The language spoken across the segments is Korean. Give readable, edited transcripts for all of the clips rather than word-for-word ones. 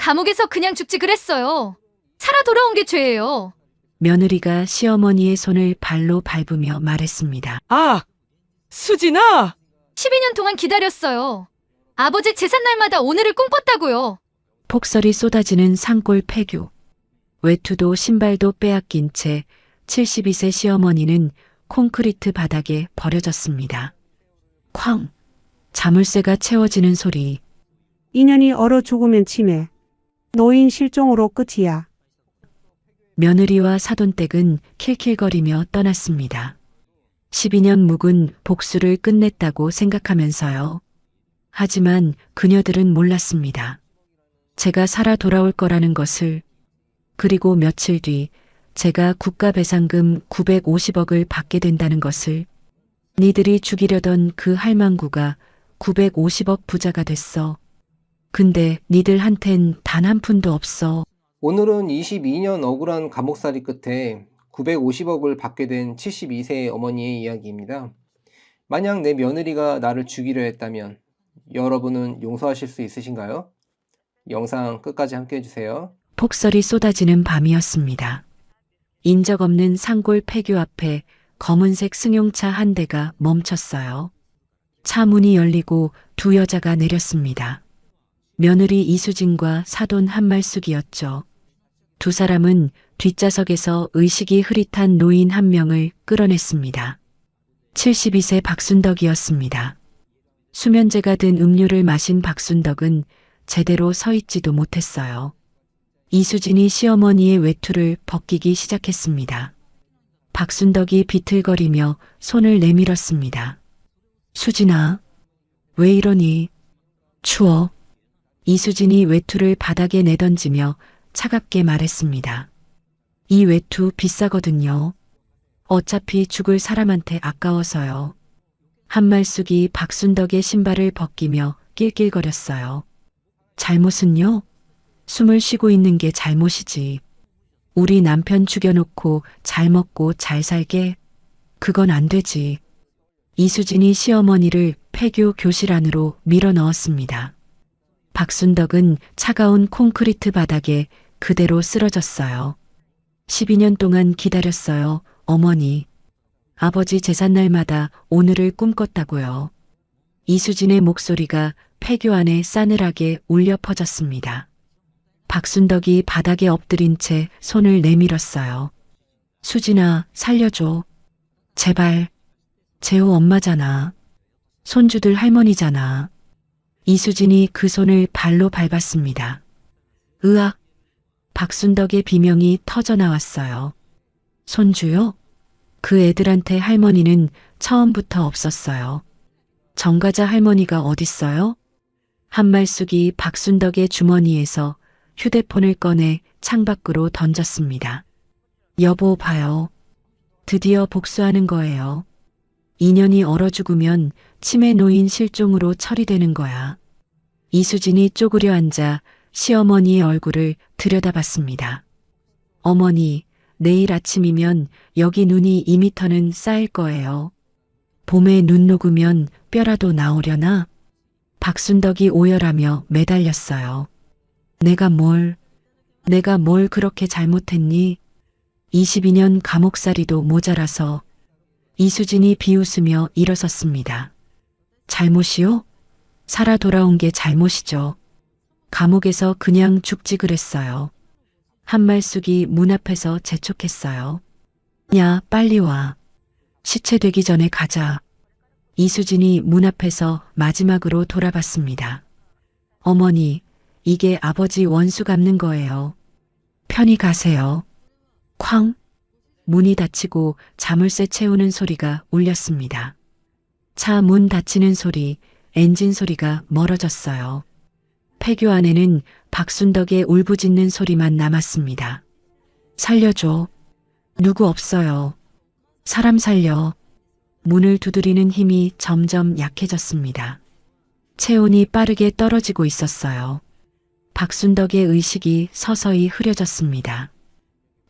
감옥에서 그냥 죽지 그랬어요. 살아 돌아온 게 죄예요. 며느리가 시어머니의 손을 발로 밟으며 말했습니다. 아, 수진아! 12년 동안 기다렸어요. 아버지 제삿 날마다 오늘을 꿈꿨다고요. 폭설이 쏟아지는 산골 폐교. 외투도 신발도 빼앗긴 채 72세 시어머니는 콘크리트 바닥에 버려졌습니다. 쾅! 자물쇠가 채워지는 소리. 인연이 얼어 죽으면 치매. 노인 실종으로 끝이야. 며느리와 사돈댁은 킬킬거리며 떠났습니다. 12년 묵은 복수를 끝냈다고 생각하면서요. 하지만 그녀들은 몰랐습니다. 제가 살아 돌아올 거라는 것을. 그리고 며칠 뒤 제가 국가배상금 950억을 받게 된다는 것을. 니들이 죽이려던 그 할망구가 950억 부자가 됐어. 근데 니들한텐 단 한 푼도 없어. 오늘은 22년 억울한 감옥살이 끝에 950억을 받게 된 72세 어머니의 이야기입니다. 만약 내 며느리가 나를 죽이려 했다면 여러분은 용서하실 수 있으신가요? 영상 끝까지 함께 해주세요. 폭설이 쏟아지는 밤이었습니다. 인적 없는 산골 폐교 앞에 검은색 승용차 한 대가 멈췄어요. 차 문이 열리고 두 여자가 내렸습니다. 며느리 이수진과 사돈 한말숙이었죠. 두 사람은 뒷좌석에서 의식이 흐릿한 노인 한 명을 끌어냈습니다. 72세 박순덕이었습니다. 수면제가 든 음료를 마신 박순덕은 제대로 서 있지도 못했어요. 이수진이 시어머니의 외투를 벗기기 시작했습니다. 박순덕이 비틀거리며 손을 내밀었습니다. 수진아, 왜 이러니? 추워. 이수진이 외투를 바닥에 내던지며 차갑게 말했습니다. 이 외투 비싸거든요. 어차피 죽을 사람한테 아까워서요. 한말숙이 박순덕의 신발을 벗기며 낄낄거렸어요. 잘못은요? 숨을 쉬고 있는 게 잘못이지. 우리 남편 죽여놓고 잘 먹고 잘 살게? 그건 안 되지. 이수진이 시어머니를 폐교 교실 안으로 밀어 넣었습니다. 박순덕은 차가운 콘크리트 바닥에 그대로 쓰러졌어요. 12년 동안 기다렸어요, 어머니. 아버지 제삿날마다 오늘을 꿈꿨다고요. 이수진의 목소리가 폐교 안에 싸늘하게 울려 퍼졌습니다. 박순덕이 바닥에 엎드린 채 손을 내밀었어요. 수진아, 살려줘. 제발. 재호 엄마잖아. 손주들 할머니잖아. 이수진이 그 손을 발로 밟았습니다. 으악! 박순덕의 비명이 터져나왔어요. 손주요? 그 애들한테 할머니는 처음부터 없었어요. 정가자 할머니가 어딨어요? 한말숙이 박순덕의 주머니에서 휴대폰을 꺼내 창밖으로 던졌습니다. 여보 봐요. 드디어 복수하는 거예요. 2년이 얼어 죽으면 치매 노인 실종으로 처리되는 거야. 이수진이 쪼그려 앉아 시어머니의 얼굴을 들여다봤습니다. 어머니, 내일 아침이면 여기 눈이 2미터는 쌓일 거예요. 봄에 눈 녹으면 뼈라도 나오려나? 박순덕이 오열하며 매달렸어요. 내가 뭘 그렇게 잘못했니? 22년 감옥살이도 모자라서. 이수진이 비웃으며 일어섰습니다. 잘못이요? 살아 돌아온 게 잘못이죠. 감옥에서 그냥 죽지 그랬어요. 한말숙이 문 앞에서 재촉했어요. 야, 빨리 와. 시체 되기 전에 가자. 이수진이 문 앞에서 마지막으로 돌아봤습니다. 어머니, 이게 아버지 원수 갚는 거예요. 편히 가세요. 쾅! 문이 닫히고 자물쇠 채우는 소리가 울렸습니다. 차 문 닫히는 소리, 엔진 소리가 멀어졌어요. 폐교 안에는 박순덕의 울부짖는 소리만 남았습니다. 살려줘. 누구 없어요. 사람 살려. 문을 두드리는 힘이 점점 약해졌습니다. 체온이 빠르게 떨어지고 있었어요. 박순덕의 의식이 서서히 흐려졌습니다.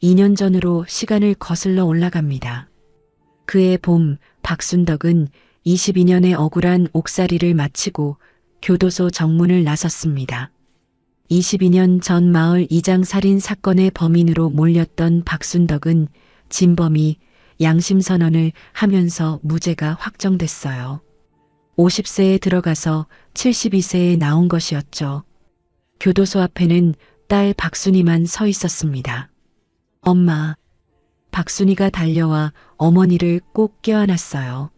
2년 전으로 시간을 거슬러 올라갑니다. 그해 봄 박순덕은 22년의 억울한 옥살이를 마치고 교도소 정문을 나섰습니다. 22년 전 마을 이장 살인 사건의 범인으로 몰렸던 박순덕은 진범이 양심선언을 하면서 무죄가 확정됐어요. 50세에 들어가서 72세에 나온 것이었죠. 교도소 앞에는 딸 박순이만 서 있었습니다. 엄마. 박순이가 달려와 어머니를 꼭 껴안았어요.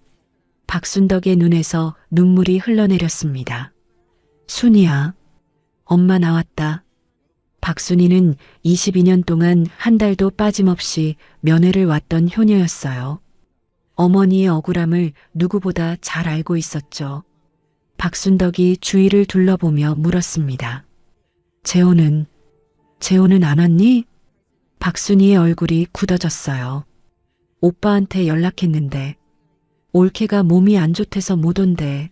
박순덕의 눈에서 눈물이 흘러내렸습니다. 순이야. 엄마 나왔다. 박순이는 22년 동안 한 달도 빠짐없이 면회를 왔던 효녀였어요. 어머니의 억울함을 누구보다 잘 알고 있었죠. 박순덕이 주위를 둘러보며 물었습니다. 재호는 안 왔니? 박순이의 얼굴이 굳어졌어요. 오빠한테 연락했는데 올케가 몸이 안 좋대서 못 온대.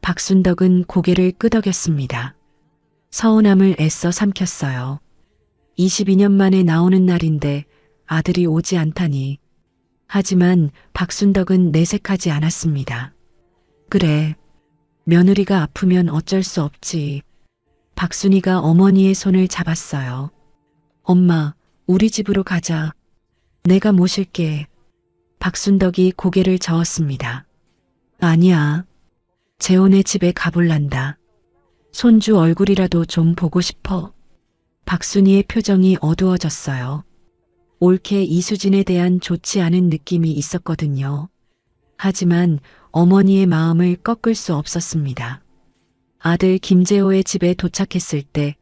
박순덕은 고개를 끄덕였습니다. 서운함을 애써 삼켰어요. 22년 만에 나오는 날인데 아들이 오지 않다니. 하지만 박순덕은 내색하지 않았습니다. 그래, 며느리가 아프면 어쩔 수 없지. 박순이가 어머니의 손을 잡았어요. 엄마, 우리 집으로 가자. 내가 모실게. 박순덕이 고개를 저었습니다. 아니야. 재혼의 집에 가볼란다. 손주 얼굴이라도 좀 보고 싶어. 박순이의 표정이 어두워졌어요. 올케 이수진에 대한 좋지 않은 느낌이 있었거든요. 하지만 어머니의 마음을 꺾을 수 없었습니다. 아들 김재호의 집에 도착했을 때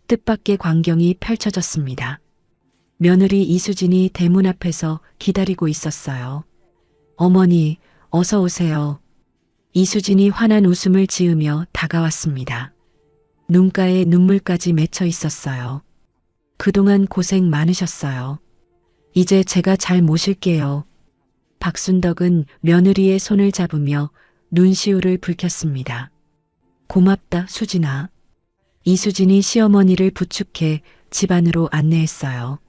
뜻밖의 광경이 펼쳐졌습니다. 며느리 이수진이 대문 앞에서 기다리고 있었어요. 어머니, 어서 오세요. 이수진이 환한 웃음을 지으며 다가왔습니다. 눈가에 눈물까지 맺혀 있었어요. 그동안 고생 많으셨어요. 이제 제가 잘 모실게요. 박순덕은 며느리의 손을 잡으며 눈시울을 붉혔습니다. 고맙다, 수진아. 이수진이 시어머니를 부축해 집 안으로 안내했어요.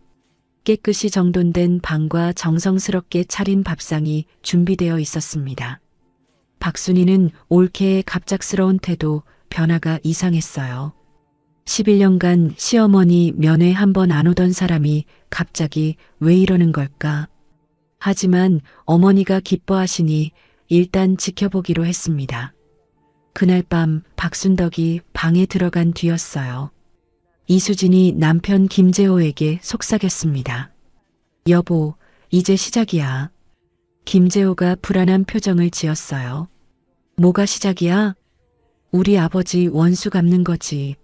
깨끗이 정돈된 방과 정성스럽게 차린 밥상이 준비되어 있었습니다. 박순이는 올케의 갑작스러운 태도, 변화가 이상했어요. 11년간 시어머니 면회 한 번 안 오던 사람이 갑자기 왜 이러는 걸까? 하지만 어머니가 기뻐하시니 일단 지켜보기로 했습니다. 그날 밤 박순덕이 방에 들어간 뒤였어요. 이수진이 남편 김재호에게 속삭였습니다. 여보, 이제 시작이야. 김재호가 불안한 표정을 지었어요. 뭐가 시작이야? 우리 아버지 원수 갚는 거지.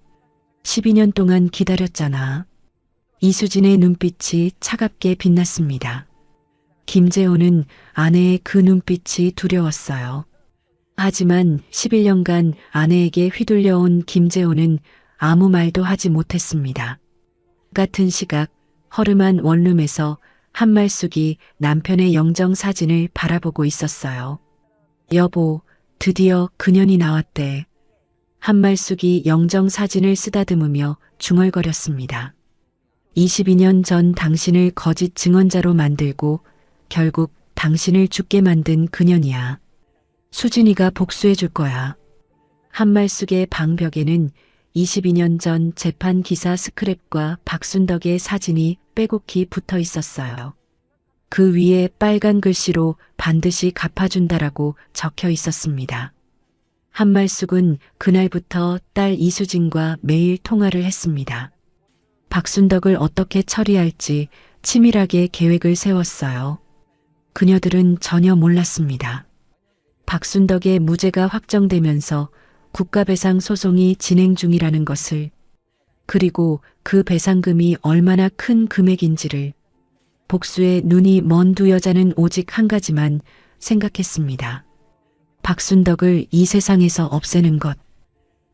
12년 동안 기다렸잖아. 이수진의 눈빛이 차갑게 빛났습니다. 김재호는 아내의 그 눈빛이 두려웠어요. 하지만 11년간 아내에게 휘둘려온 김재호는 아무 말도 하지 못했습니다. 같은 시각 허름한 원룸에서 한말숙이 남편의 영정 사진을 바라보고 있었어요. 여보, 드디어 그년이 나왔대. 한말숙이 영정 사진을 쓰다듬으며 중얼거렸습니다. 22년 전 당신을 거짓 증언자로 만들고 결국 당신을 죽게 만든 그년이야. 수진이가 복수해 줄 거야. 한말숙의 방벽에는 22년 전 재판 기사 스크랩과 박순덕의 사진이 빼곡히 붙어 있었어요. 그 위에 빨간 글씨로 반드시 갚아준다라고 적혀 있었습니다. 한말숙은 그날부터 딸 이수진과 매일 통화를 했습니다. 박순덕을 어떻게 처리할지 치밀하게 계획을 세웠어요. 그녀들은 전혀 몰랐습니다. 박순덕의 무죄가 확정되면서 국가배상 소송이 진행 중이라는 것을, 그리고 그 배상금이 얼마나 큰 금액인지를. 복수에 눈이 먼 두 여자는 오직 한 가지만 생각했습니다. 박순덕을 이 세상에서 없애는 것.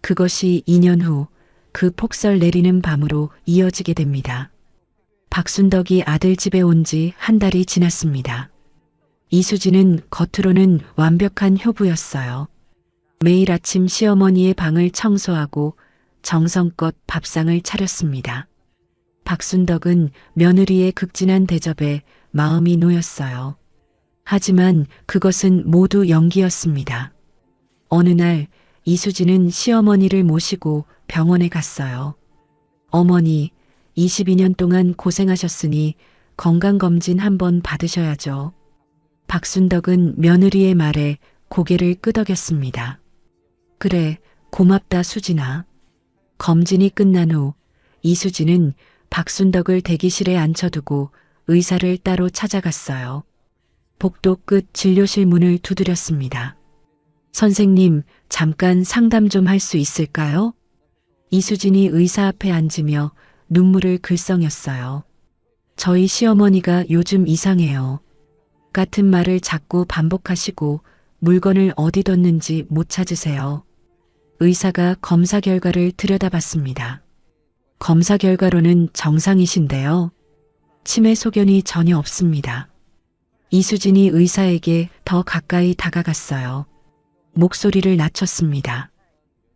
그것이 2년 후 그 폭설 내리는 밤으로 이어지게 됩니다. 박순덕이 아들 집에 온 지 한 달이 지났습니다. 이수진은 겉으로는 완벽한 효부였어요. 매일 아침 시어머니의 방을 청소하고 정성껏 밥상을 차렸습니다. 박순덕은 며느리의 극진한 대접에 마음이 놓였어요. 하지만 그것은 모두 연기였습니다. 어느 날 이수진은 시어머니를 모시고 병원에 갔어요. 어머니, 22년 동안 고생하셨으니 건강검진 한번 받으셔야죠. 박순덕은 며느리의 말에 고개를 끄덕였습니다. 그래, 고맙다 수진아. 검진이 끝난 후 이수진은 박순덕을 대기실에 앉혀두고 의사를 따로 찾아갔어요. 복도 끝 진료실 문을 두드렸습니다. 선생님, 잠깐 상담 좀 할 수 있을까요? 이수진이 의사 앞에 앉으며 눈물을 글썽였어요. 저희 시어머니가 요즘 이상해요. 같은 말을 자꾸 반복하시고 물건을 어디 뒀는지 못 찾으세요. 의사가 검사 결과를 들여다봤습니다. 검사 결과로는 정상이신데요. 치매 소견이 전혀 없습니다. 이수진이 의사에게 더 가까이 다가갔어요. 목소리를 낮췄습니다.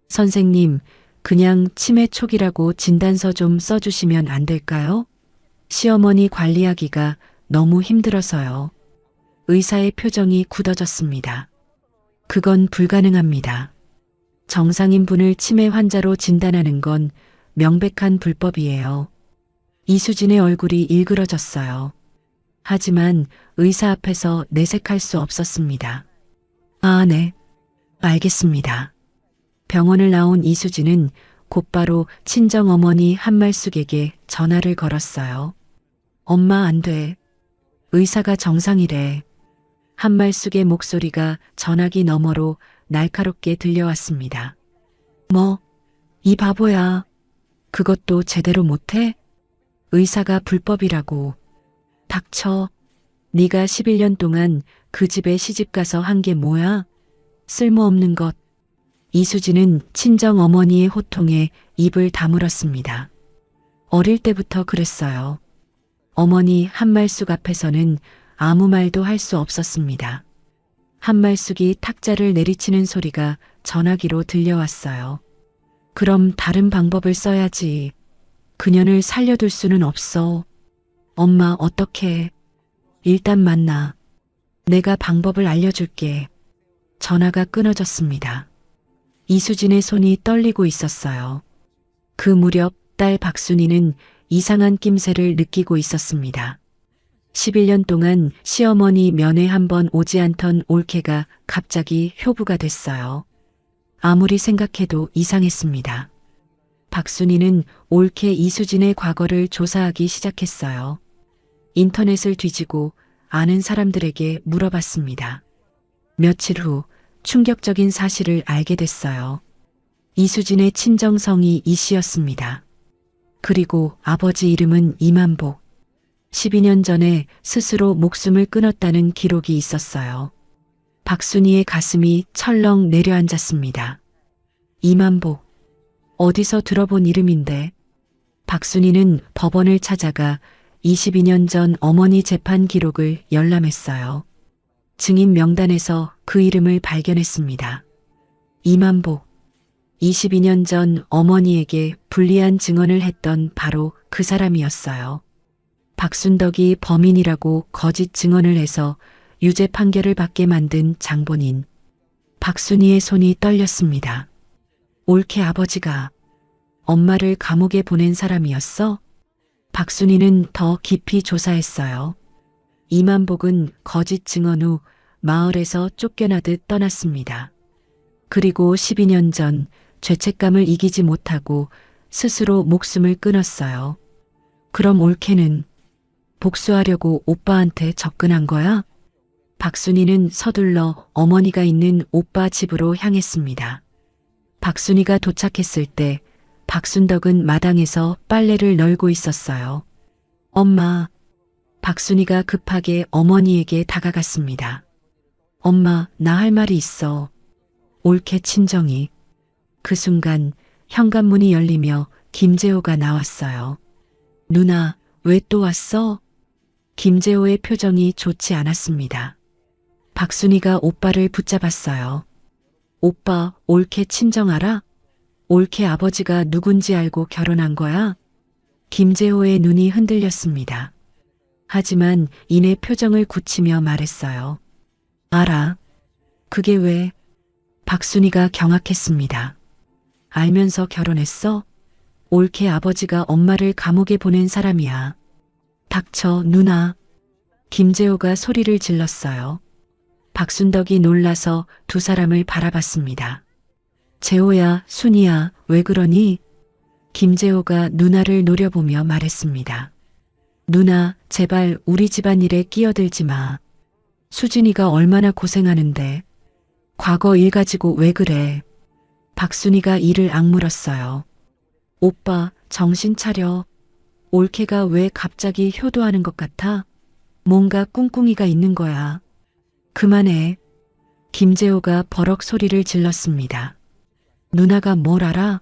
선생님, 그냥 치매 초기라고 진단서 좀 써주시면 안 될까요? 시어머니 관리하기가 너무 힘들어서요. 의사의 표정이 굳어졌습니다. 그건 불가능합니다. 정상인 분을 치매 환자로 진단하는 건 명백한 불법이에요. 이수진의 얼굴이 일그러졌어요. 하지만 의사 앞에서 내색할 수 없었습니다. 아, 네. 알겠습니다. 병원을 나온 이수진은 곧바로 친정어머니 한말숙에게 전화를 걸었어요. 엄마 안 돼. 의사가 정상이래. 한말숙의 목소리가 전화기 너머로 날카롭게 들려왔습니다. 뭐, 이 바보야. 그것도 제대로 못해? 의사가 불법이라고. 닥쳐. 네가 11년 동안 그 집에 시집가서 한 게 뭐야? 쓸모없는 것. 이수진은 친정어머니의 호통에 입을 다물었습니다. 어릴 때부터 그랬어요. 어머니 한말숙 앞에서는 아무 말도 할 수 없었습니다. 한말숙이 탁자를 내리치는 소리가 전화기로 들려왔어요. 그럼 다른 방법을 써야지. 그년을 살려둘 수는 없어. 엄마 어떡해. 일단 만나. 내가 방법을 알려줄게. 전화가 끊어졌습니다. 이수진의 손이 떨리고 있었어요. 그 무렵 딸 박순이는 이상한 낌새를 느끼고 있었습니다. 11년 동안 시어머니 면회 한번 오지 않던 올케가 갑자기 효부가 됐어요. 아무리 생각해도 이상했습니다. 박순이는 올케 이수진의 과거를 조사하기 시작했어요. 인터넷을 뒤지고 아는 사람들에게 물어봤습니다. 며칠 후 충격적인 사실을 알게 됐어요. 이수진의 친정성이 이 씨였습니다. 그리고 아버지 이름은 이만복. 12년 전에 스스로 목숨을 끊었다는 기록이 있었어요. 박순이의 가슴이 철렁 내려앉았습니다. 이만복. 어디서 들어본 이름인데. 박순이는 법원을 찾아가 22년 전 어머니 재판 기록을 열람했어요. 증인 명단에서 그 이름을 발견했습니다. 이만복. 22년 전 어머니에게 불리한 증언을 했던 바로 그 사람이었어요. 박순덕이 범인이라고 거짓 증언을 해서 유죄 판결을 받게 만든 장본인. 박순이의 손이 떨렸습니다. 올케 아버지가 엄마를 감옥에 보낸 사람이었어? 박순이는 더 깊이 조사했어요. 이만복은 거짓 증언 후 마을에서 쫓겨나듯 떠났습니다. 그리고 12년 전 죄책감을 이기지 못하고 스스로 목숨을 끊었어요. 그럼 올케는 복수하려고 오빠한테 접근한 거야? 박순이는 서둘러 어머니가 있는 오빠 집으로 향했습니다. 박순이가 도착했을 때 박순덕은 마당에서 빨래를 널고 있었어요. 엄마. 박순이가 급하게 어머니에게 다가갔습니다. 엄마, 나 할 말이 있어. 올케 친정이. 그 순간 현관문이 열리며 김재호가 나왔어요. 누나, 왜 또 왔어? 김재호의 표정이 좋지 않았습니다. 박순이가 오빠를 붙잡았어요. 오빠, 올케 친정 알아? 올케 아버지가 누군지 알고 결혼한 거야? 김재호의 눈이 흔들렸습니다. 하지만 이내 표정을 굳히며 말했어요. 알아. 그게 왜? 박순이가 경악했습니다. 알면서 결혼했어? 올케 아버지가 엄마를 감옥에 보낸 사람이야. 닥쳐, 누나. 김재호가 소리를 질렀어요. 박순덕이 놀라서 두 사람을 바라봤습니다. 재호야, 순이야, 왜 그러니? 김재호가 누나를 노려보며 말했습니다. 누나, 제발 우리 집안일에 끼어들지 마. 수진이가 얼마나 고생하는데. 과거 일 가지고 왜 그래? 박순이가 이를 악물었어요. 오빠, 정신 차려. 올케가 왜 갑자기 효도하는 것 같아? 뭔가 꿍꿍이가 있는 거야. 그만해. 김재호가 버럭 소리를 질렀습니다. 누나가 뭘 알아?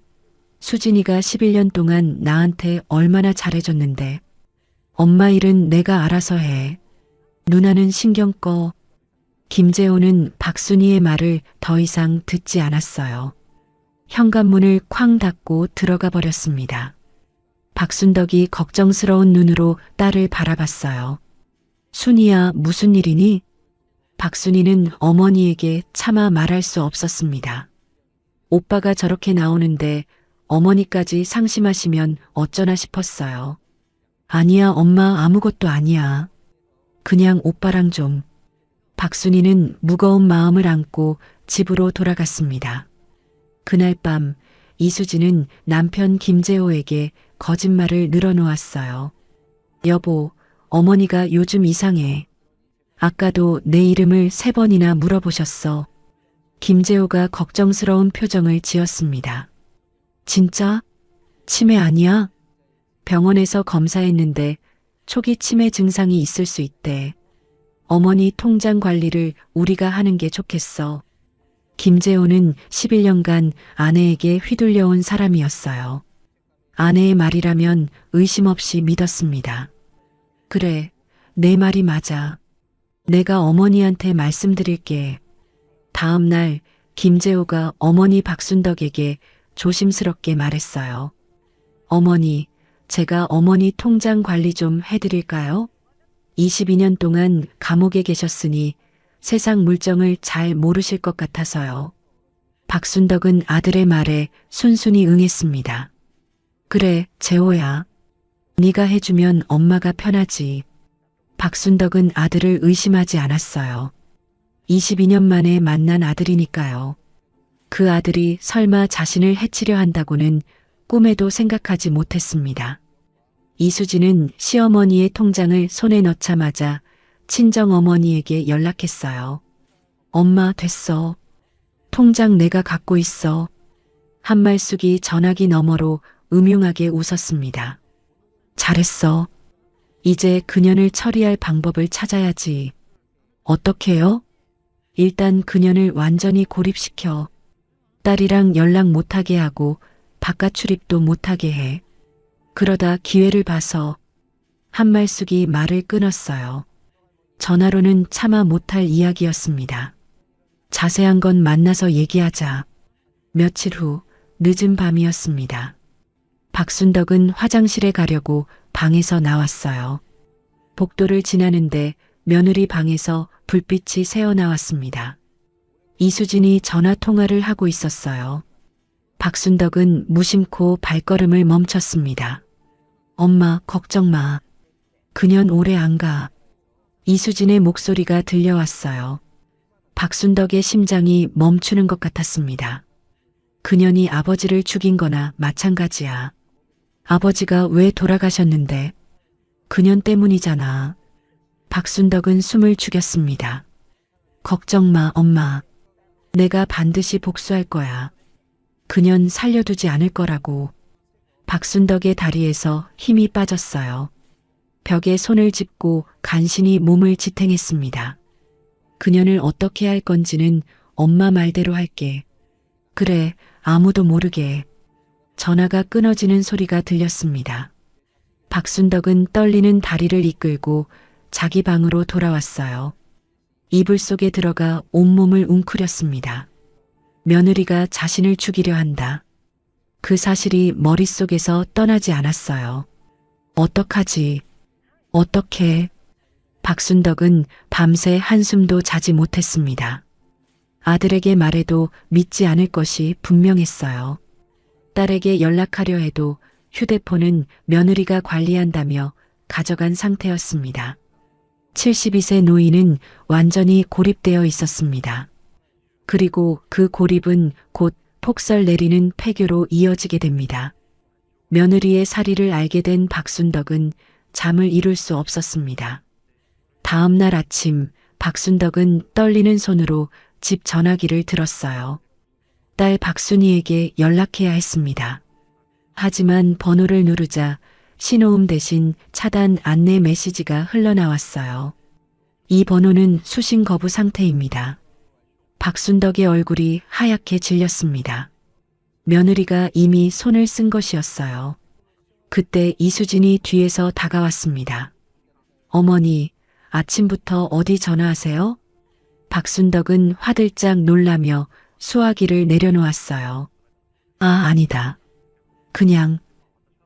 수진이가 11년 동안 나한테 얼마나 잘해줬는데. 엄마 일은 내가 알아서 해. 누나는 신경 꺼. 김재호는 박순이의 말을 더 이상 듣지 않았어요. 현관문을 쾅 닫고 들어가 버렸습니다. 박순덕이 걱정스러운 눈으로 딸을 바라봤어요. 순이야, 무슨 일이니? 박순이는 어머니에게 차마 말할 수 없었습니다. 오빠가 저렇게 나오는데 어머니까지 상심하시면 어쩌나 싶었어요. 아니야, 엄마, 아무것도 아니야. 그냥 오빠랑 좀. 박순이는 무거운 마음을 안고 집으로 돌아갔습니다. 그날 밤 이수진은 남편 김재호에게 거짓말을 늘어놓았어요. 여보, 어머니가 요즘 이상해. 아까도 내 이름을 3번이나 물어보셨어. 김재호가 걱정스러운 표정을 지었습니다. 진짜? 치매 아니야? 병원에서 검사했는데 초기 치매 증상이 있을 수 있대. 어머니 통장 관리를 우리가 하는 게 좋겠어. 김재호는 11년간 아내에게 휘둘려온 사람이었어요. 아내의 말이라면 의심 없이 믿었습니다. 그래, 내 말이 맞아. 내가 어머니한테 말씀드릴게. 다음 날 김재호가 어머니 박순덕에게 조심스럽게 말했어요. 어머니, 제가 어머니 통장 관리 좀 해드릴까요? 22년 동안 감옥에 계셨으니 세상 물정을 잘 모르실 것 같아서요. 박순덕은 아들의 말에 순순히 응했습니다. 그래, 재호야. 네가 해주면 엄마가 편하지. 박순덕은 아들을 의심하지 않았어요. 22년 만에 만난 아들이니까요. 그 아들이 설마 자신을 해치려 한다고는 꿈에도 생각하지 못했습니다. 이수진은 시어머니의 통장을 손에 넣자마자 친정어머니에게 연락했어요. 엄마, 됐어. 통장 내가 갖고 있어. 한말숙이 전화기 너머로 음흉하게 웃었습니다. 잘했어. 이제 그년을 처리할 방법을 찾아야지. 어떻게요? 일단 그년을 완전히 고립시켜. 딸이랑 연락 못하게 하고 바깥 출입도 못하게 해. 그러다 기회를 봐서. 한말숙이 말을 끊었어요. 전화로는 차마 못할 이야기였습니다. 자세한 건 만나서 얘기하자. 며칠 후 늦은 밤이었습니다. 박순덕은 화장실에 가려고 방에서 나왔어요. 복도를 지나는데 며느리 방에서 불빛이 새어나왔습니다. 이수진이 전화 통화를 하고 있었어요. 박순덕은 무심코 발걸음을 멈췄습니다. 엄마, 걱정 마. 그년 오래 안 가. 이수진의 목소리가 들려왔어요. 박순덕의 심장이 멈추는 것 같았습니다. 그년이 아버지를 죽인 거나 마찬가지야. 아버지가 왜 돌아가셨는데? 그년 때문이잖아. 박순덕은 숨을 죽였습니다. 걱정 마, 엄마. 내가 반드시 복수할 거야. 그년 살려두지 않을 거라고. 박순덕의 다리에서 힘이 빠졌어요. 벽에 손을 짚고 간신히 몸을 지탱했습니다. 그년을 어떻게 할 건지는 엄마 말대로 할게. 그래, 아무도 모르게. 전화가 끊어지는 소리가 들렸습니다. 박순덕은 떨리는 다리를 이끌고 자기 방으로 돌아왔어요. 이불 속에 들어가 온몸을 웅크렸습니다. 며느리가 자신을 죽이려 한다. 그 사실이 머릿속에서 떠나지 않았어요. 어떡하지? 어떻게? 박순덕은 밤새 한숨도 자지 못했습니다. 아들에게 말해도 믿지 않을 것이 분명했어요. 딸에게 연락하려 해도 휴대폰은 며느리가 관리한다며 가져간 상태였습니다. 72세 노인은 완전히 고립되어 있었습니다. 그리고 그 고립은 곧 폭설 내리는 폐교로 이어지게 됩니다. 며느리의 사리를 알게 된 박순덕은 잠을 이룰 수 없었습니다. 다음 날 아침 박순덕은 떨리는 손으로 집 전화기를 들었어요. 딸 박순희에게 연락해야 했습니다. 하지만 번호를 누르자 신호음 대신 차단 안내 메시지가 흘러나왔어요. 이 번호는 수신 거부 상태입니다. 박순덕의 얼굴이 하얗게 질렸습니다. 며느리가 이미 손을 쓴 것이었어요. 그때 이수진이 뒤에서 다가왔습니다. 어머니, 아침부터 어디 전화하세요? 박순덕은 화들짝 놀라며 수화기를 내려놓았어요. 아, 아니다. 그냥.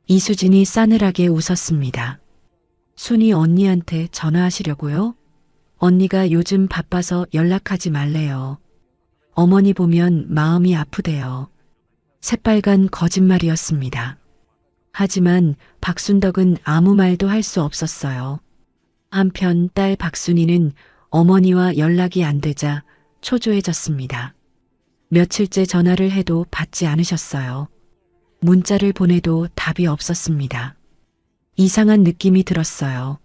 이수진이 싸늘하게 웃었습니다. 순이 언니한테 전화하시려고요? 언니가 요즘 바빠서 연락하지 말래요. 어머니 보면 마음이 아프대요. 새빨간 거짓말이었습니다. 하지만 박순덕은 아무 말도 할 수 없었어요. 한편 딸 박순희는 어머니와 연락이 안 되자 초조해졌습니다. 며칠째 전화를 해도 받지 않으셨어요. 문자를 보내도 답이 없었습니다. 이상한 느낌이 들었어요.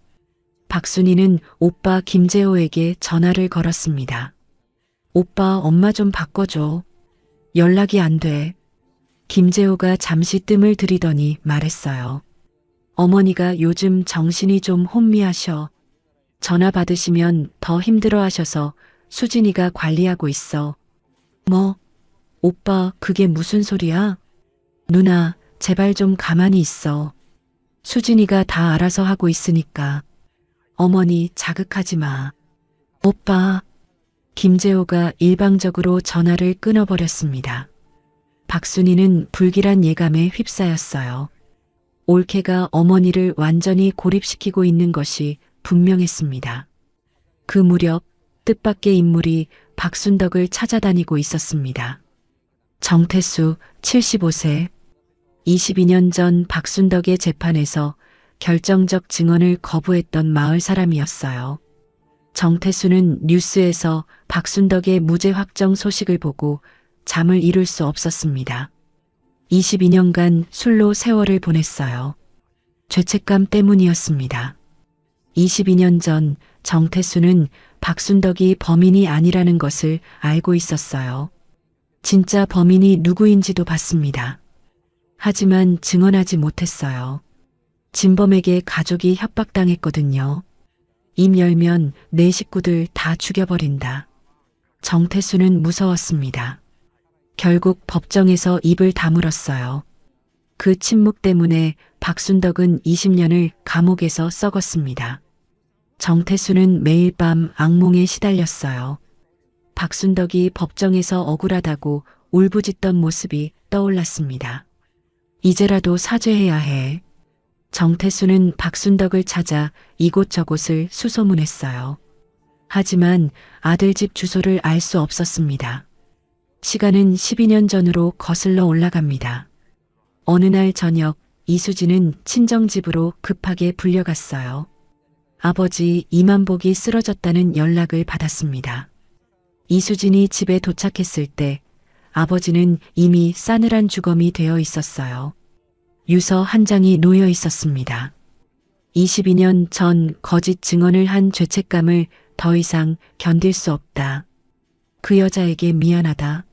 박순희는 오빠 김재호에게 전화를 걸었습니다. 오빠, 엄마 좀 바꿔줘. 연락이 안 돼. 김재호가 잠시 뜸을 들이더니 말했어요. 어머니가 요즘 정신이 좀 혼미하셔. 전화 받으시면 더 힘들어 하셔서 수진이가 관리하고 있어. 뭐? 오빠, 그게 무슨 소리야? 누나, 제발 좀 가만히 있어. 수진이가 다 알아서 하고 있으니까. 어머니, 자극하지 마. 오빠. 김재호가 일방적으로 전화를 끊어버렸습니다. 박순희는 불길한 예감에 휩싸였어요. 올케가 어머니를 완전히 고립시키고 있는 것이 분명했습니다. 그 무렵 뜻밖의 인물이 박순덕을 찾아다니고 있었습니다. 정태수 75세. 22년 전 박순덕의 재판에서 결정적 증언을 거부했던 마을 사람이었어요. 정태수는 뉴스에서 박순덕의 무죄 확정 소식을 보고 잠을 이룰 수 없었습니다. 22년간 술로 세월을 보냈어요. 죄책감 때문이었습니다. 22년 전 정태수는 박순덕이 범인이 아니라는 것을 알고 있었어요. 진짜 범인이 누구인지도 봤습니다. 하지만 증언하지 못했어요. 진범에게 가족이 협박당했거든요. 입 열면 내 식구들 다 죽여버린다. 정태수는 무서웠습니다. 결국 법정에서 입을 다물었어요. 그 침묵 때문에 박순덕은 20년을 감옥에서 썩었습니다. 정태수는 매일 밤 악몽에 시달렸어요. 박순덕이 법정에서 억울하다고 울부짖던 모습이 떠올랐습니다. 이제라도 사죄해야 해. 정태수는 박순덕을 찾아 이곳저곳을 수소문했어요. 하지만 아들 집 주소를 알 수 없었습니다. 시간은 12년 전으로 거슬러 올라갑니다. 어느 날 저녁 이수진은 친정집으로 급하게 불려갔어요. 아버지 이만복이 쓰러졌다는 연락을 받았습니다. 이수진이 집에 도착했을 때 아버지는 이미 싸늘한 주검이 되어 있었어요. 유서 한 장이 놓여 있었습니다. 22년 전 거짓 증언을 한 죄책감을 더 이상 견딜 수 없다. 그 여자에게 미안하다.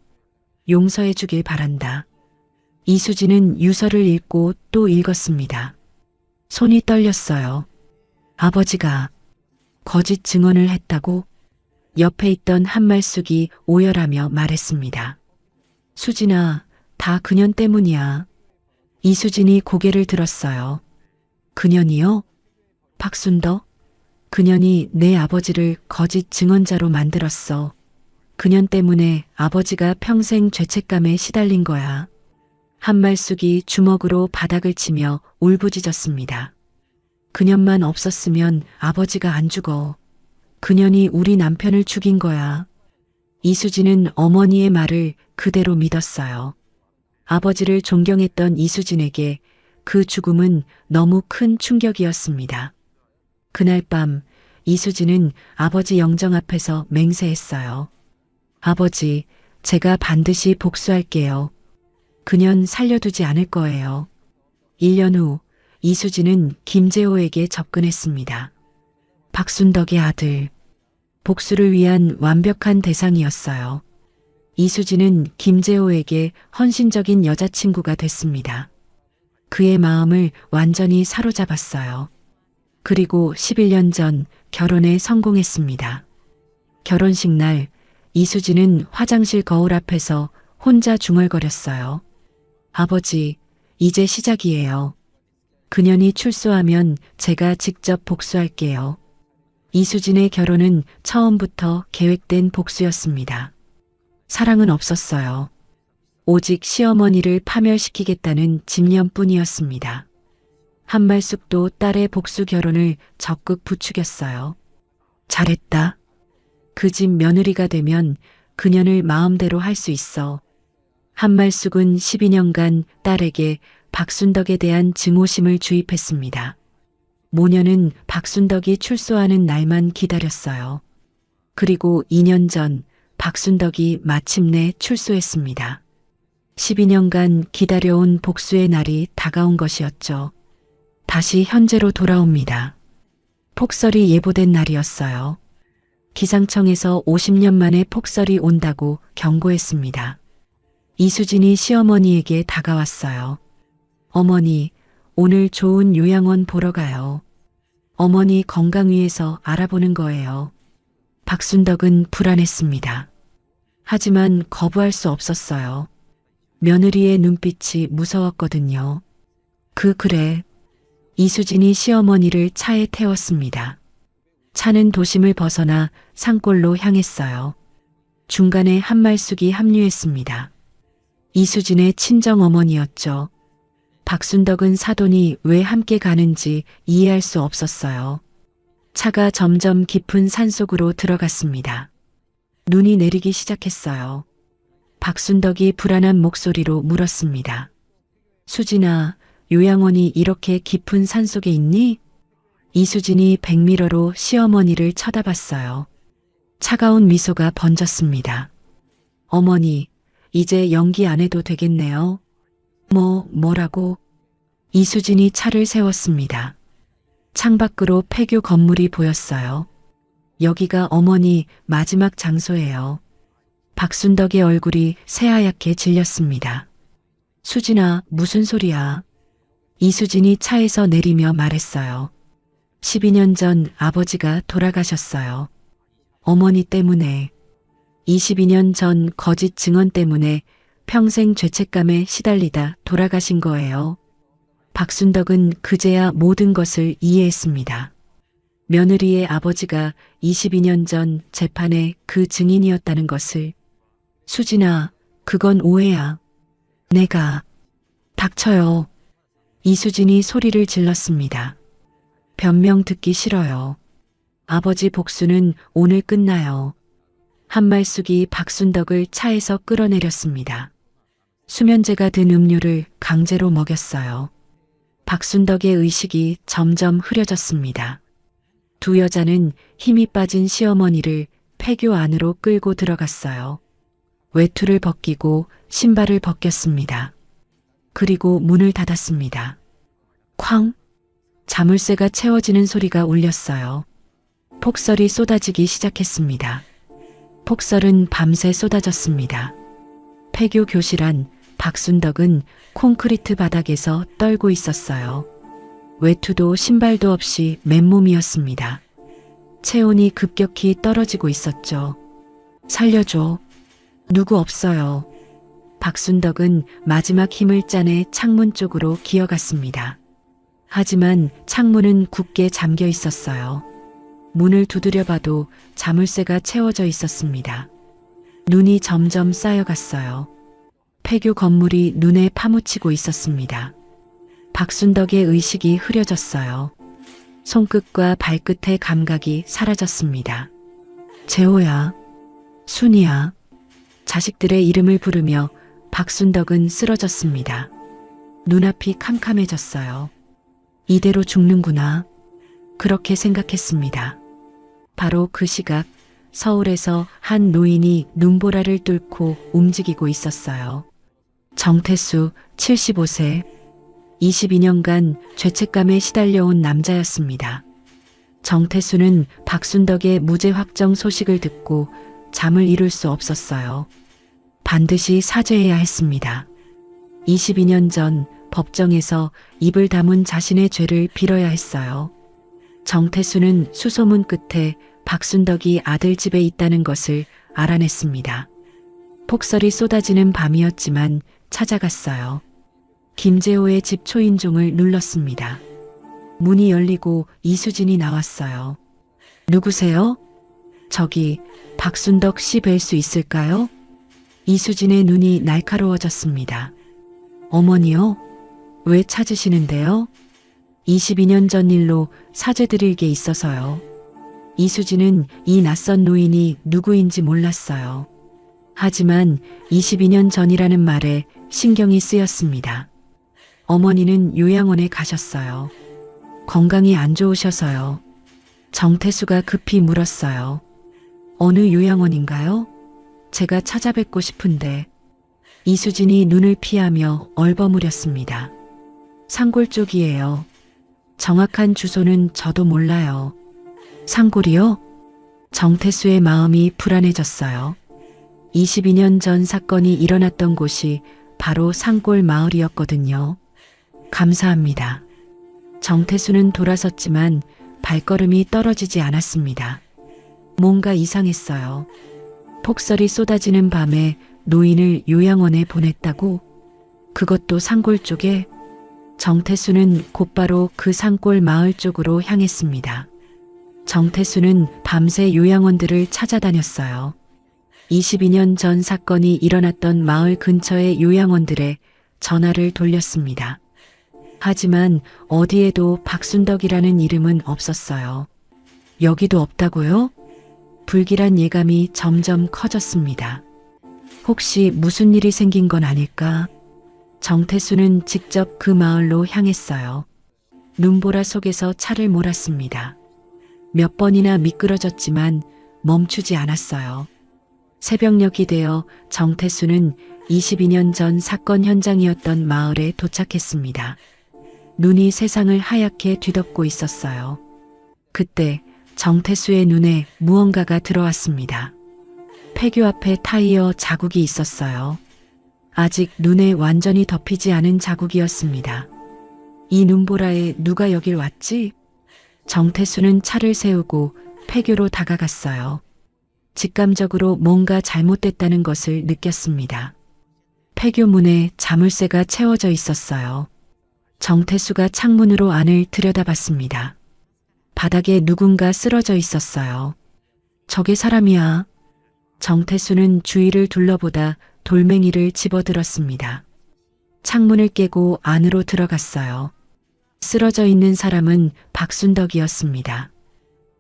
용서해 주길 바란다. 이수진은 유서를 읽고 또 읽었습니다. 손이 떨렸어요. 아버지가 거짓 증언을 했다고? 옆에 있던 한말숙이 오열하며 말했습니다. 수진아, 다 그년 때문이야. 이수진이 고개를 들었어요. 그년이요? 박순덕? 그년이 내 아버지를 거짓 증언자로 만들었어. 그년 때문에 아버지가 평생 죄책감에 시달린 거야. 한말숙이 주먹으로 바닥을 치며 울부짖었습니다. 그년만 없었으면 아버지가 안 죽어. 그년이 우리 남편을 죽인 거야. 이수진은 어머니의 말을 그대로 믿었어요. 아버지를 존경했던 이수진에게 그 죽음은 너무 큰 충격이었습니다. 그날 밤 이수진은 아버지 영정 앞에서 맹세했어요. 아버지, 제가 반드시 복수할게요. 그년 살려두지 않을 거예요. 1년 후 이수진은 김재호에게 접근했습니다. 박순덕의 아들. 복수를 위한 완벽한 대상이었어요. 이수진은 김재호에게 헌신적인 여자친구가 됐습니다. 그의 마음을 완전히 사로잡았어요. 그리고 11년 전 결혼에 성공했습니다. 결혼식 날 이수진은 화장실 거울 앞에서 혼자 중얼거렸어요. 아버지, 이제 시작이에요. 그년이 출소하면 제가 직접 복수할게요. 이수진의 결혼은 처음부터 계획된 복수였습니다. 사랑은 없었어요. 오직 시어머니를 파멸시키겠다는 집념뿐이었습니다. 한말숙도 딸의 복수 결혼을 적극 부추겼어요. 잘했다. 그 집 며느리가 되면 그년을 마음대로 할 수 있어. 한말숙은 12년간 딸에게 박순덕에 대한 증오심을 주입했습니다. 모녀는 박순덕이 출소하는 날만 기다렸어요. 그리고 2년 전 박순덕이 마침내 출소했습니다. 12년간 기다려온 복수의 날이 다가온 것이었죠. 다시 현재로 돌아옵니다. 폭설이 예보된 날이었어요. 기상청에서 50년 만에 폭설이 온다고 경고했습니다. 이수진이 시어머니에게 다가왔어요. 어머니, 오늘 좋은 요양원 보러 가요. 어머니 건강 위해서 알아보는 거예요. 박순덕은 불안했습니다. 하지만 거부할 수 없었어요. 며느리의 눈빛이 무서웠거든요. 그래. 이수진이 시어머니를 차에 태웠습니다. 차는 도심을 벗어나 산골로 향했어요. 중간에 한말숙이 합류했습니다. 이수진의 친정어머니였죠. 박순덕은 사돈이 왜 함께 가는지 이해할 수 없었어요. 차가 점점 깊은 산속으로 들어갔습니다. 눈이 내리기 시작했어요. 박순덕이 불안한 목소리로 물었습니다. 수진아, 요양원이 이렇게 깊은 산속에 있니? 이수진이 백미러로 시어머니를 쳐다봤어요. 차가운 미소가 번졌습니다. 어머니, 이제 연기 안 해도 되겠네요. 뭐라고? 이수진이 차를 세웠습니다. 창밖으로 폐교 건물이 보였어요. 여기가 어머니 마지막 장소예요. 박순덕의 얼굴이 새하얗게 질렸습니다. 수진아, 무슨 소리야? 이수진이 차에서 내리며 말했어요. 12년 전 아버지가 돌아가셨어요. 어머니 때문에. 22년 전 거짓 증언 때문에 평생 죄책감에 시달리다 돌아가신 거예요. 박순덕은 그제야 모든 것을 이해했습니다. 며느리의 아버지가 22년 전 재판의 그 증인이었다는 것을. 수진아, 그건 오해야. 내가. 닥쳐요. 이수진이 소리를 질렀습니다. 변명 듣기 싫어요. 아버지 복수는 오늘 끝나요. 한말숙이 박순덕을 차에서 끌어내렸습니다. 수면제가 든 음료를 강제로 먹였어요. 박순덕의 의식이 점점 흐려졌습니다. 두 여자는 힘이 빠진 시어머니를 폐교 안으로 끌고 들어갔어요. 외투를 벗기고 신발을 벗겼습니다. 그리고 문을 닫았습니다. 쾅! 자물쇠가 채워지는 소리가 울렸어요. 폭설이 쏟아지기 시작했습니다. 폭설은 밤새 쏟아졌습니다. 폐교 교실 안 박순덕은 콘크리트 바닥에서 떨고 있었어요. 외투도 신발도 없이 맨몸이었습니다. 체온이 급격히 떨어지고 있었죠. 살려줘. 누구 없어요. 박순덕은 마지막 힘을 짜내 창문 쪽으로 기어갔습니다. 하지만 창문은 굳게 잠겨 있었어요. 문을 두드려 봐도 자물쇠가 채워져 있었습니다. 눈이 점점 쌓여갔어요. 폐교 건물이 눈에 파묻히고 있었습니다. 박순덕의 의식이 흐려졌어요. 손끝과 발끝의 감각이 사라졌습니다. 재호야, 순이야. 자식들의 이름을 부르며 박순덕은 쓰러졌습니다. 눈앞이 캄캄해졌어요. 이대로 죽는구나. 그렇게 생각했습니다. 바로 그 시각 서울에서 한 노인이 눈보라를 뚫고 움직이고 있었어요. 정태수 75세, 22년간 죄책감에 시달려온 남자였습니다. 정태수는 박순덕의 무죄 확정 소식을 듣고 잠을 이룰 수 없었어요. 반드시 사죄해야 했습니다. 22년 전 법정에서 입을 다문 자신의 죄를 빌어야 했어요. 정태수는 수소문 끝에 박순덕이 아들 집에 있다는 것을 알아냈습니다. 폭설이 쏟아지는 밤이었지만 찾아갔어요. 김재호의 집 초인종을 눌렀습니다. 문이 열리고 이수진이 나왔어요. 누구세요? 저기 박순덕 씨 뵐 수 있을까요? 이수진의 눈이 날카로워졌습니다. 어머니요? 왜 찾으시는데요? 22년 전 일로 사죄드릴 게 있어서요. 이수진은 이 낯선 노인이 누구인지 몰랐어요. 하지만 22년 전이라는 말에 신경이 쓰였습니다. 어머니는 요양원에 가셨어요. 건강이 안 좋으셔서요. 정태수가 급히 물었어요. 어느 요양원인가요? 제가 찾아뵙고 싶은데. 이수진이 눈을 피하며 얼버무렸습니다. 산골 쪽이에요. 정확한 주소는 저도 몰라요. 산골이요? 정태수의 마음이 불안해졌어요. 22년 전 사건이 일어났던 곳이 바로 산골 마을이었거든요. 감사합니다. 정태수는 돌아섰지만 발걸음이 떨어지지 않았습니다. 뭔가 이상했어요. 폭설이 쏟아지는 밤에 노인을 요양원에 보냈다고? 그것도 산골 쪽에? 정태수는 곧바로 그 산골 마을 쪽으로 향했습니다. 정태수는 밤새 요양원들을 찾아다녔어요. 22년 전 사건이 일어났던 마을 근처의 요양원들에 전화를 돌렸습니다. 하지만 어디에도 박순덕이라는 이름은 없었어요. 여기도 없다고요? 불길한 예감이 점점 커졌습니다. 혹시 무슨 일이 생긴 건 아닐까? 정태수는 직접 그 마을로 향했어요. 눈보라 속에서 차를 몰았습니다. 몇 번이나 미끄러졌지만 멈추지 않았어요. 새벽녘이 되어 정태수는 22년 전 사건 현장이었던 마을에 도착했습니다. 눈이 세상을 하얗게 뒤덮고 있었어요. 그때 정태수의 눈에 무언가가 들어왔습니다. 폐교 앞에 타이어 자국이 있었어요. 아직 눈에 완전히 덮이지 않은 자국이었습니다. 이 눈보라에 누가 여길 왔지? 정태수는 차를 세우고 폐교로 다가갔어요. 직감적으로 뭔가 잘못됐다는 것을 느꼈습니다. 폐교문에 자물쇠가 채워져 있었어요. 정태수가 창문으로 안을 들여다봤습니다. 바닥에 누군가 쓰러져 있었어요. 저게 사람이야. 정태수는 주위를 둘러보다 돌멩이를 집어들었습니다. 창문을 깨고 안으로 들어갔어요. 쓰러져 있는 사람은 박순덕이었습니다.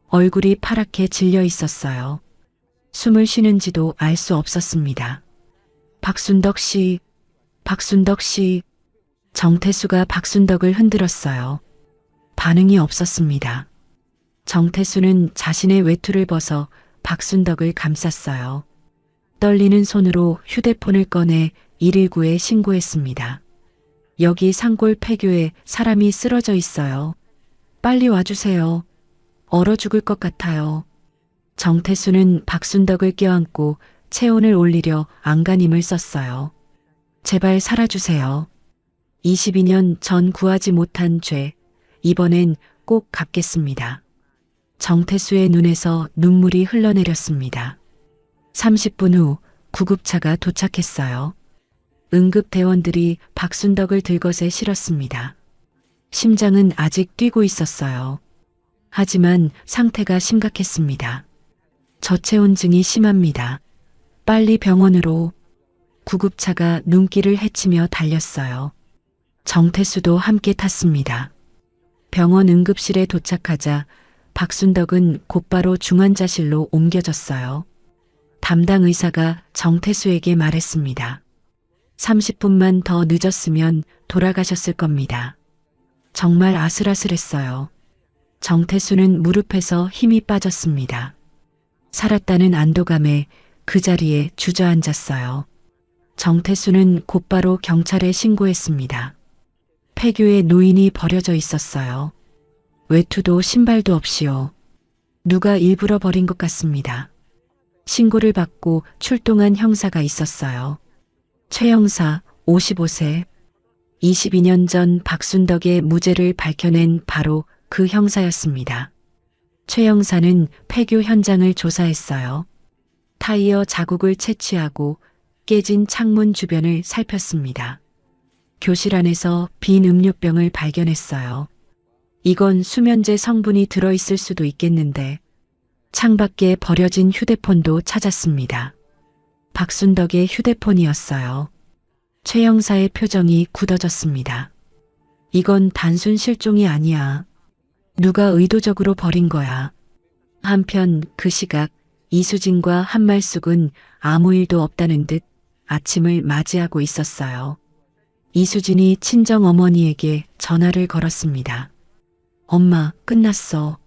얼굴이 파랗게 질려 있었어요. 숨을 쉬는지도 알 수 없었습니다. 박순덕 씨, 박순덕 씨. 정태수가 박순덕을 흔들었어요. 반응이 없었습니다. 정태수는 자신의 외투를 벗어 박순덕을 감쌌어요. 떨리는 손으로 휴대폰을 꺼내 119에 신고했습니다. 여기 산골 폐교에 사람이 쓰러져 있어요. 빨리 와주세요. 얼어 죽을 것 같아요. 정태수는 박순덕을 껴안고 체온을 올리려 안간힘을 썼어요. 제발 살아주세요. 22년 전 구하지 못한 죄, 이번엔 꼭 갚겠습니다. 정태수의 눈에서 눈물이 흘러내렸습니다. 30분 후 구급차가 도착했어요. 응급대원들이 박순덕을 들것에 실었습니다. 심장은 아직 뛰고 있었어요. 하지만 상태가 심각했습니다. 저체온증이 심합니다. 빨리 병원으로. 구급차가 눈길을 헤치며 달렸어요. 정태수도 함께 탔습니다. 병원 응급실에 도착하자 박순덕은 곧바로 중환자실로 옮겨졌어요. 담당 의사가 정태수에게 말했습니다. 30분만 더 늦었으면 돌아가셨을 겁니다. 정말 아슬아슬했어요. 정태수는 무릎에서 힘이 빠졌습니다. 살았다는 안도감에 그 자리에 주저앉았어요. 정태수는 곧바로 경찰에 신고했습니다. 폐교에 노인이 버려져 있었어요. 외투도 신발도 없이요. 누가 일부러 버린 것 같습니다. 신고를 받고 출동한 형사가 있었어요. 최 형사 55세. 22년 전 박순덕의 무죄를 밝혀낸 바로 그 형사였습니다. 최 형사는 폐교 현장을 조사했어요. 타이어 자국을 채취하고 깨진 창문 주변을 살폈습니다. 교실 안에서 빈 음료병을 발견했어요. 이건 수면제 성분이 들어있을 수도 있겠는데 창밖에 버려진 휴대폰도 찾았습니다. 박순덕의 휴대폰이었어요. 최 형사의 표정이 굳어졌습니다. 이건 단순 실종이 아니야. 누가 의도적으로 버린 거야. 한편 그 시각 이수진과 한말숙은 아무 일도 없다는 듯 아침을 맞이하고 있었어요. 이수진이 친정어머니에게 전화를 걸었습니다. 엄마, 끝났어.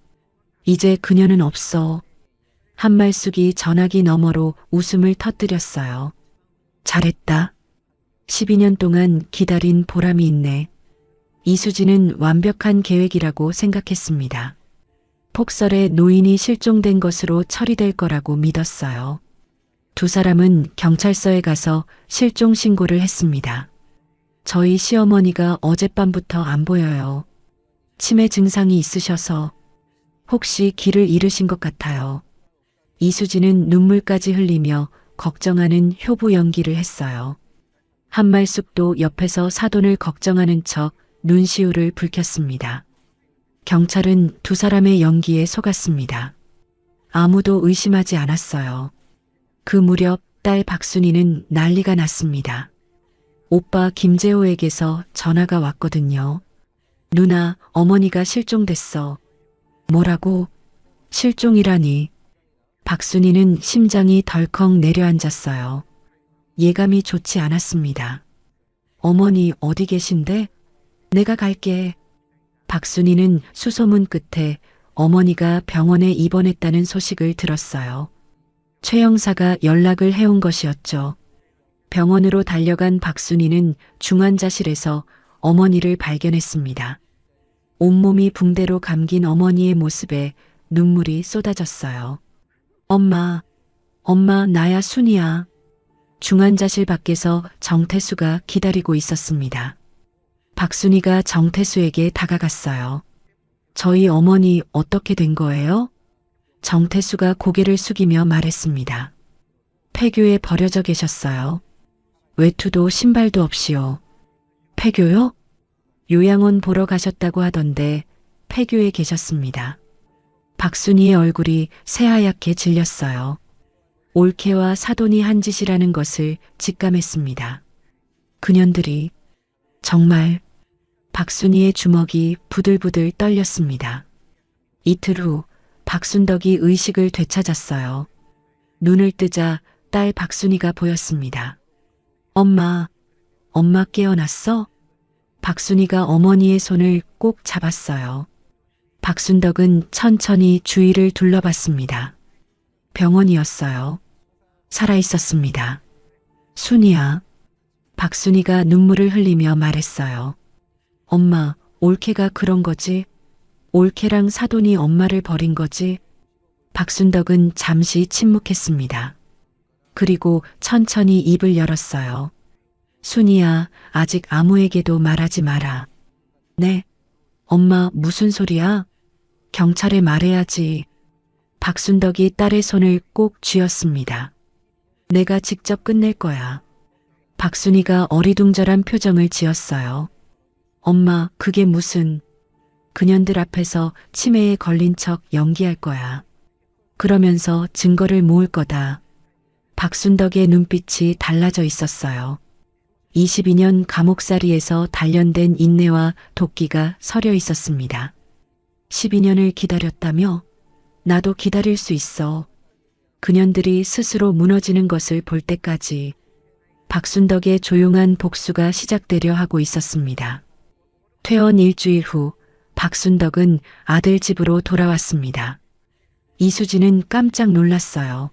이제 그녀는 없어. 한말숙이 전화기 너머로 웃음을 터뜨렸어요. 잘했다. 12년 동안 기다린 보람이 있네. 이수진은 완벽한 계획이라고 생각했습니다. 폭설에 노인이 실종된 것으로 처리될 거라고 믿었어요. 두 사람은 경찰서에 가서 실종 신고를 했습니다. 저희 시어머니가 어젯밤부터 안 보여요. 치매 증상이 있으셔서 혹시 길을 잃으신 것 같아요. 이수진은 눈물까지 흘리며 걱정하는 효부 연기를 했어요. 한말숙도 옆에서 사돈을 걱정하는 척 눈시울을 붉혔습니다. 경찰은 두 사람의 연기에 속았습니다. 아무도 의심하지 않았어요. 그 무렵 딸 박순이는 난리가 났습니다. 오빠 김재호에게서 전화가 왔거든요. 누나, 어머니가 실종됐어. 뭐라고? 실종이라니. 박순이는 심장이 덜컥 내려앉았어요. 예감이 좋지 않았습니다. 어머니 어디 계신데? 내가 갈게. 박순이는 수소문 끝에 어머니가 병원에 입원했다는 소식을 들었어요. 최 형사가 연락을 해온 것이었죠. 병원으로 달려간 박순이는 중환자실에서 어머니를 발견했습니다. 온몸이 붕대로 감긴 어머니의 모습에 눈물이 쏟아졌어요. 엄마, 나야 순이야. 중환자실 밖에서 정태수가 기다리고 있었습니다. 박순이가 정태수에게 다가갔어요. 저희 어머니 어떻게 된 거예요? 정태수가 고개를 숙이며 말했습니다. 폐교에 버려져 계셨어요. 외투도 신발도 없이요. 폐교요? 요양원 보러 가셨다고 하던데 폐교에 계셨습니다. 박순이의 얼굴이 새하얗게 질렸어요. 올케와 사돈이 한 짓이라는 것을 직감했습니다. 그년들이 정말. 박순이의 주먹이 부들부들 떨렸습니다. 이틀 후 박순덕이 의식을 되찾았어요. 눈을 뜨자 딸 박순이가 보였습니다. 엄마 깨어났어? 박순이가 어머니의 손을 꼭 잡았어요. 박순덕은 천천히 주위를 둘러봤습니다. 병원이었어요. 살아있었습니다. 순이야. 박순이가 눈물을 흘리며 말했어요. 엄마, 올케가 그런 거지? 올케랑 사돈이 엄마를 버린 거지? 박순덕은 잠시 침묵했습니다. 그리고 천천히 입을 열었어요. 순이야, 아직 아무에게도 말하지 마라. 네? 엄마, 무슨 소리야? 경찰에 말해야지. 박순덕이 딸의 손을 꼭 쥐었습니다. 내가 직접 끝낼 거야. 박순이가 어리둥절한 표정을 지었어요. 엄마, 그게 무슨. 그년들 앞에서 치매에 걸린 척 연기할 거야. 그러면서 증거를 모을 거다. 박순덕의 눈빛이 달라져 있었어요. 22년 감옥살이에서 단련된 인내와 도끼가 서려 있었습니다. 12년을 기다렸다며? 나도 기다릴 수 있어. 그년들이 스스로 무너지는 것을 볼 때까지. 박순덕의 조용한 복수가 시작되려 하고 있었습니다. 퇴원 일주일 후 박순덕은 아들 집으로 돌아왔습니다. 이수진은 깜짝 놀랐어요.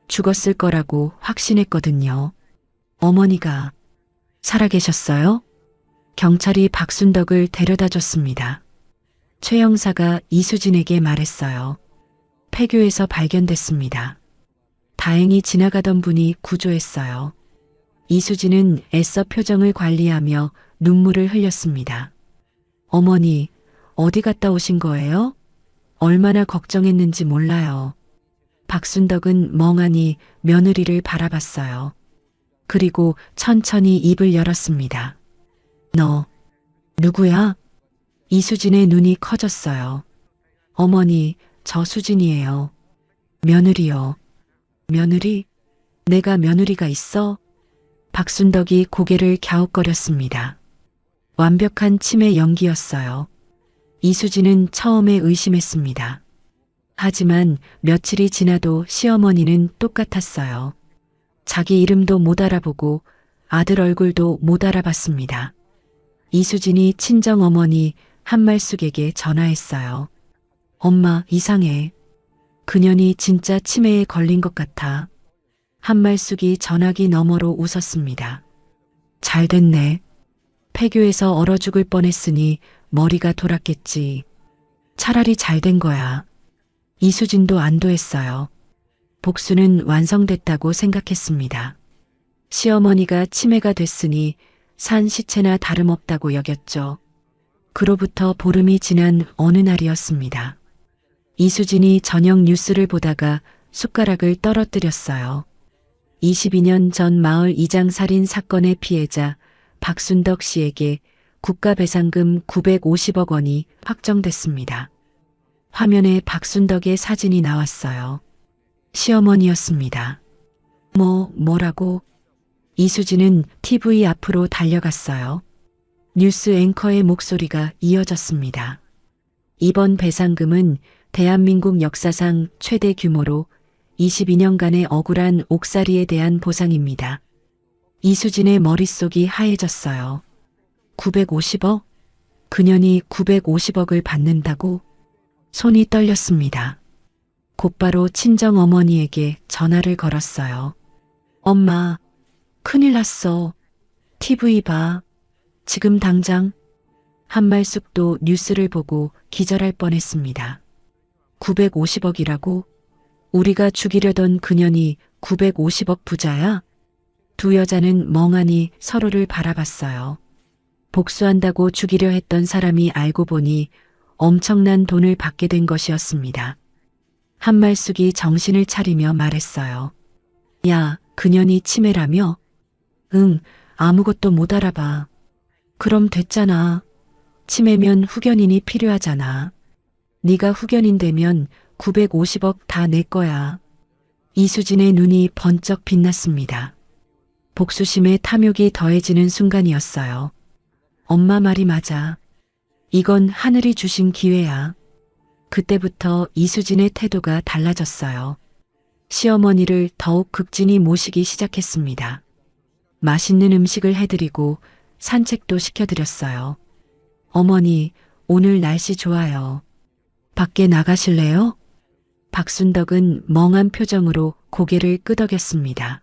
죽었을 거라고 확신했거든요. 어머니가 살아계셨어요? 경찰이 박순덕을 데려다 줬습니다. 최 형사가 이수진에게 말했어요. 폐교에서 발견됐습니다. 다행히 지나가던 분이 구조했어요. 이수진은 애써 표정을 관리하며 눈물을 흘렸습니다. 어머니, 어디 갔다 오신 거예요? 얼마나 걱정했는지 몰라요. 박순덕은 멍하니 며느리를 바라봤어요. 그리고 천천히 입을 열었습니다. 너, 누구야? 이수진의 눈이 커졌어요. 어머니, 저 수진이에요. 며느리요. 며느리? 내가 며느리가 있어? 박순덕이 고개를 갸웃거렸습니다. 완벽한 치매 연기였어요. 이수진은 처음에 의심했습니다. 하지만 며칠이 지나도 시어머니는 똑같았어요. 자기 이름도 못 알아보고 아들 얼굴도 못 알아봤습니다. 이수진이 친정어머니 한말숙에게 전화했어요. 엄마, 이상해. 그년이 진짜 치매에 걸린 것 같아. 한말숙이 전화기 너머로 웃었습니다. 잘 됐네. 폐교에서 얼어 죽을 뻔했으니 머리가 돌았겠지. 차라리 잘 된 거야. 이수진도 안도했어요. 복수는 완성됐다고 생각했습니다. 시어머니가 치매가 됐으니 산 시체나 다름없다고 여겼죠. 그로부터 보름이 지난 어느 날이었습니다. 이수진이 저녁 뉴스를 보다가 숟가락을 떨어뜨렸어요. 22년 전 마을 이장 살인 사건의 피해자 박순덕 씨에게 국가배상금 950억 원이 확정됐습니다. 화면에 박순덕의 사진이 나왔어요. 시어머니였습니다. 뭐라고? 이수진은 TV 앞으로 달려갔어요. 뉴스 앵커의 목소리가 이어졌습니다. 이번 배상금은 대한민국 역사상 최대 규모로 22년간의 억울한 옥살이에 대한 보상입니다. 이수진의 머릿속이 하얘졌어요. 950억? 그년이 950억을 받는다고? 손이 떨렸습니다. 곧바로 친정어머니에게 전화를 걸었어요. 엄마, 큰일 났어. TV 봐. 지금 당장. 한말숙도 뉴스를 보고 기절할 뻔했습니다. 950억이라고? 우리가 죽이려던 그년이 950억 부자야? 두 여자는 멍하니 서로를 바라봤어요. 복수한다고 죽이려 했던 사람이 알고 보니 엄청난 돈을 받게 된 것이었습니다. 한말숙이 정신을 차리며 말했어요. 야, 그년이 치매라며? 응, 아무것도 못 알아봐. 그럼 됐잖아. 치매면 후견인이 필요하잖아. 네가 후견인 되면 950억 다 내 거야. 이수진의 눈이 번쩍 빛났습니다. 복수심에 탐욕이 더해지는 순간이었어요. 엄마 말이 맞아. 이건 하늘이 주신 기회야. 그때부터 이수진의 태도가 달라졌어요. 시어머니를 더욱 극진히 모시기 시작했습니다. 맛있는 음식을 해드리고 산책도 시켜드렸어요. 어머니, 오늘 날씨 좋아요. 밖에 나가실래요? 박순덕은 멍한 표정으로 고개를 끄덕였습니다.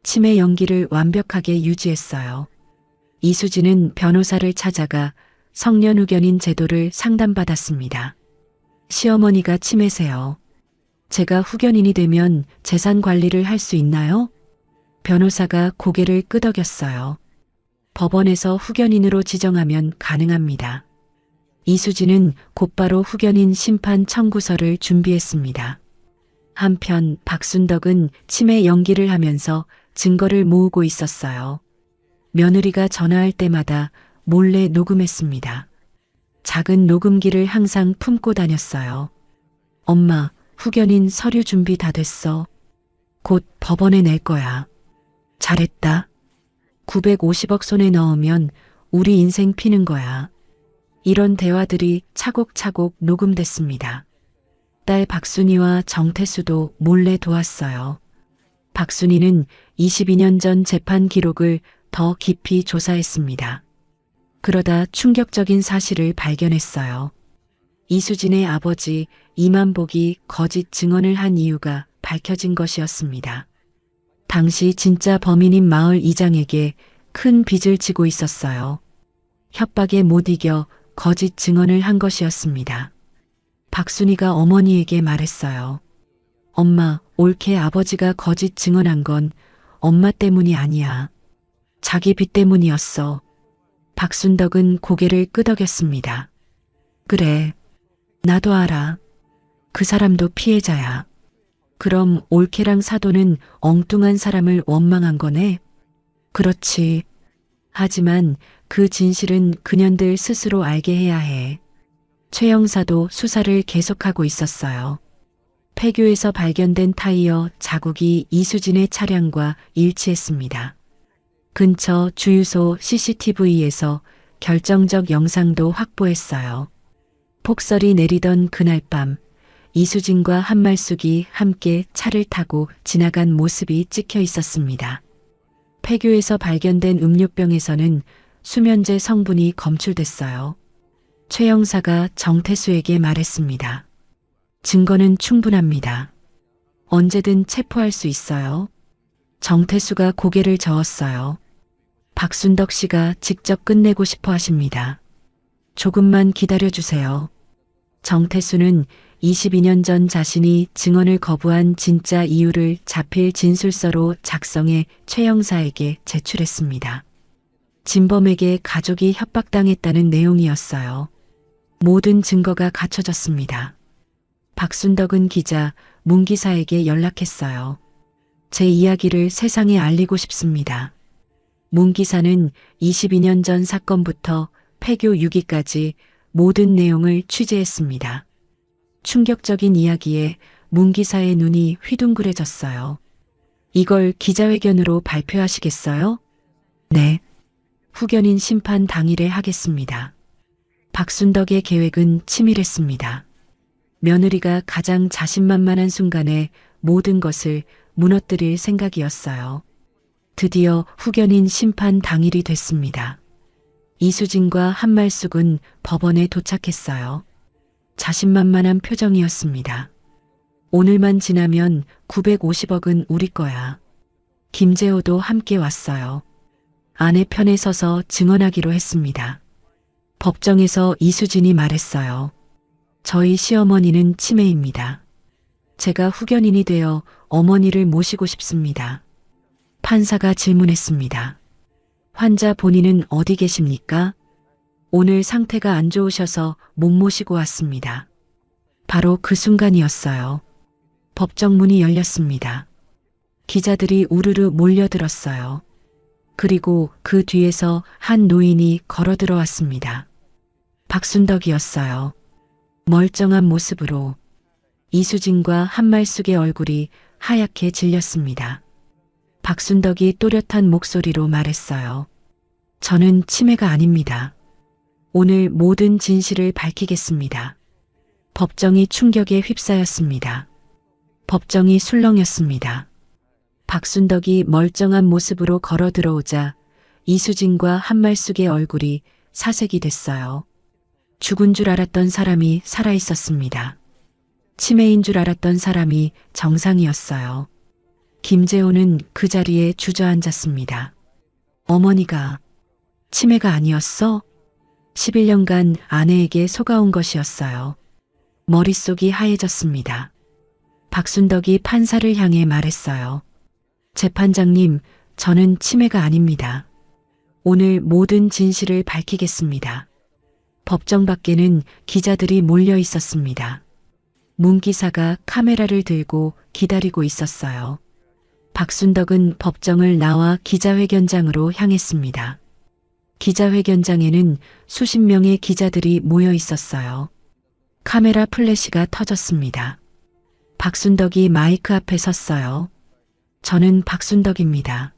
치매 연기를 완벽하게 유지했어요. 이수진은 변호사를 찾아가 성년 후견인 제도를 상담받았습니다. 시어머니가 치매세요. 제가 후견인이 되면 재산 관리를 할 수 있나요? 변호사가 고개를 끄덕였어요. 법원에서 후견인으로 지정하면 가능합니다. 이수진은 곧바로 후견인 심판 청구서를 준비했습니다. 한편 박순덕은 치매 연기를 하면서 증거를 모으고 있었어요. 며느리가 전화할 때마다 몰래 녹음했습니다. 작은 녹음기를 항상 품고 다녔어요. 엄마, 후견인 서류 준비 다 됐어. 곧 법원에 낼 거야. 잘했다. 950억 손에 넣으면 우리 인생 피는 거야. 이런 대화들이 차곡차곡 녹음됐습니다. 딸 박순이와 정태수도 몰래 도왔어요. 박순희는 22년 전 재판 기록을 더 깊이 조사했습니다. 그러다 충격적인 사실을 발견했어요. 이수진의 아버지 이만복이 거짓 증언을 한 이유가 밝혀진 것이었습니다. 당시 진짜 범인인 마을 이장에게 큰 빚을 지고 있었어요. 협박에 못 이겨 거짓 증언을 한 것이었습니다. 박순희가 어머니에게 말했어요. 엄마, 올케 아버지가 거짓 증언한 건 엄마 때문이 아니야. 자기 빚 때문이었어. 박순덕은 고개를 끄덕였습니다. 그래, 나도 알아. 그 사람도 피해자야. 그럼 올케랑 사돈은 엉뚱한 사람을 원망한 거네? 그렇지. 하지만 그 진실은 그년들 스스로 알게 해야 해. 최 형사도 수사를 계속하고 있었어요. 폐교에서 발견된 타이어 자국이 이수진의 차량과 일치했습니다. 근처 주유소 CCTV에서 결정적 영상도 확보했어요. 폭설이 내리던 그날 밤, 이수진과 한말숙이 함께 차를 타고 지나간 모습이 찍혀 있었습니다. 폐교에서 발견된 음료병에서는 수면제 성분이 검출됐어요. 최 형사가 정태수에게 말했습니다. 증거는 충분합니다. 언제든 체포할 수 있어요. 정태수가 고개를 저었어요. 박순덕 씨가 직접 끝내고 싶어 하십니다. 조금만 기다려주세요. 정태수는 22년 전 자신이 증언을 거부한 진짜 이유를 자필 진술서로 작성해 최 형사에게 제출했습니다. 진범에게 가족이 협박당했다는 내용이었어요. 모든 증거가 갖춰졌습니다. 박순덕은 기자 문 기사에게 연락했어요. 제 이야기를 세상에 알리고 싶습니다. 문 기사는 22년 전 사건부터 폐교 6기까지 모든 내용을 취재했습니다. 충격적인 이야기에 문 기사의 눈이 휘둥그레졌어요. 이걸 기자회견으로 발표하시겠어요? 네. 후견인 심판 당일에 하겠습니다. 박순덕의 계획은 치밀했습니다. 며느리가 가장 자신만만한 순간에 모든 것을 무너뜨릴 생각이었어요. 드디어 후견인 심판 당일이 됐습니다. 이수진과 한말숙은 법원에 도착했어요. 자신만만한 표정이었습니다. 오늘만 지나면 950억은 우리 거야. 김재호도 함께 왔어요. 아내 편에 서서 증언하기로 했습니다. 법정에서 이수진이 말했어요. 저희 시어머니는 치매입니다. 제가 후견인이 되어 어머니를 모시고 싶습니다. 판사가 질문했습니다. 환자 본인은 어디 계십니까? 오늘 상태가 안 좋으셔서 못 모시고 왔습니다. 바로 그 순간이었어요. 법정 문이 열렸습니다. 기자들이 우르르 몰려들었어요. 그리고 그 뒤에서 한 노인이 걸어 들어왔습니다. 박순덕이었어요. 멀쩡한 모습으로. 이수진과 한말숙의 얼굴이 하얗게 질렸습니다. 박순덕이 또렷한 목소리로 말했어요. 저는 치매가 아닙니다. 오늘 모든 진실을 밝히겠습니다. 법정이 충격에 휩싸였습니다. 법정이 술렁였습니다. 박순덕이 멀쩡한 모습으로 걸어 들어오자 이수진과 한말숙의 얼굴이 사색이 됐어요. 죽은 줄 알았던 사람이 살아 있었습니다. 치매인 줄 알았던 사람이 정상이었어요. 김재호는 그 자리에 주저앉았습니다. 어머니가 치매가 아니었어? 11년간 아내에게 속아온 것이었어요. 머릿속이 하얘졌습니다. 박순덕이 판사를 향해 말했어요. 재판장님, 저는 치매가 아닙니다. 오늘 모든 진실을 밝히겠습니다. 법정 밖에는 기자들이 몰려 있었습니다. 문 기사가 카메라를 들고 기다리고 있었어요. 박순덕은 법정을 나와 기자회견장으로 향했습니다. 기자회견장에는 수십 명의 기자들이 모여 있었어요. 카메라 플래시가 터졌습니다. 박순덕이 마이크 앞에 섰어요. 저는 박순덕입니다.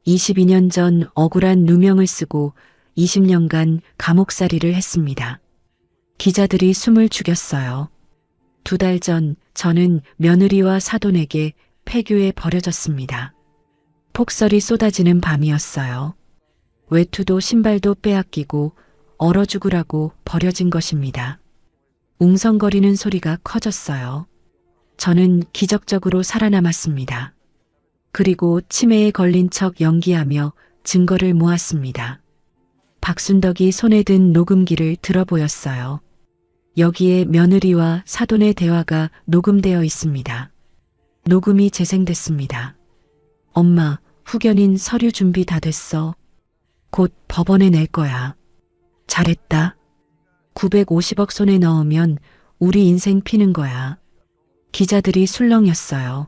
22년 전 억울한 누명을 쓰고 20년간 감옥살이를 했습니다. 기자들이 숨을 죽였어요. 2달 전 저는 며느리와 사돈에게 폐교에 버려졌습니다. 폭설이 쏟아지는 밤이었어요. 외투도 신발도 빼앗기고 얼어 죽으라고 버려진 것입니다. 웅성거리는 소리가 커졌어요. 저는 기적적으로 살아남았습니다. 그리고 치매에 걸린 척 연기하며 증거를 모았습니다. 박순덕이 손에 든 녹음기를 들어보였어요. 여기에 며느리와 사돈의 대화가 녹음되어 있습니다. 녹음이 재생됐습니다. 엄마, 후견인 서류 준비 다 됐어. 곧 법원에 낼 거야. 잘했다. 950억 손에 넣으면 우리 인생 피는 거야. 기자들이 술렁였어요.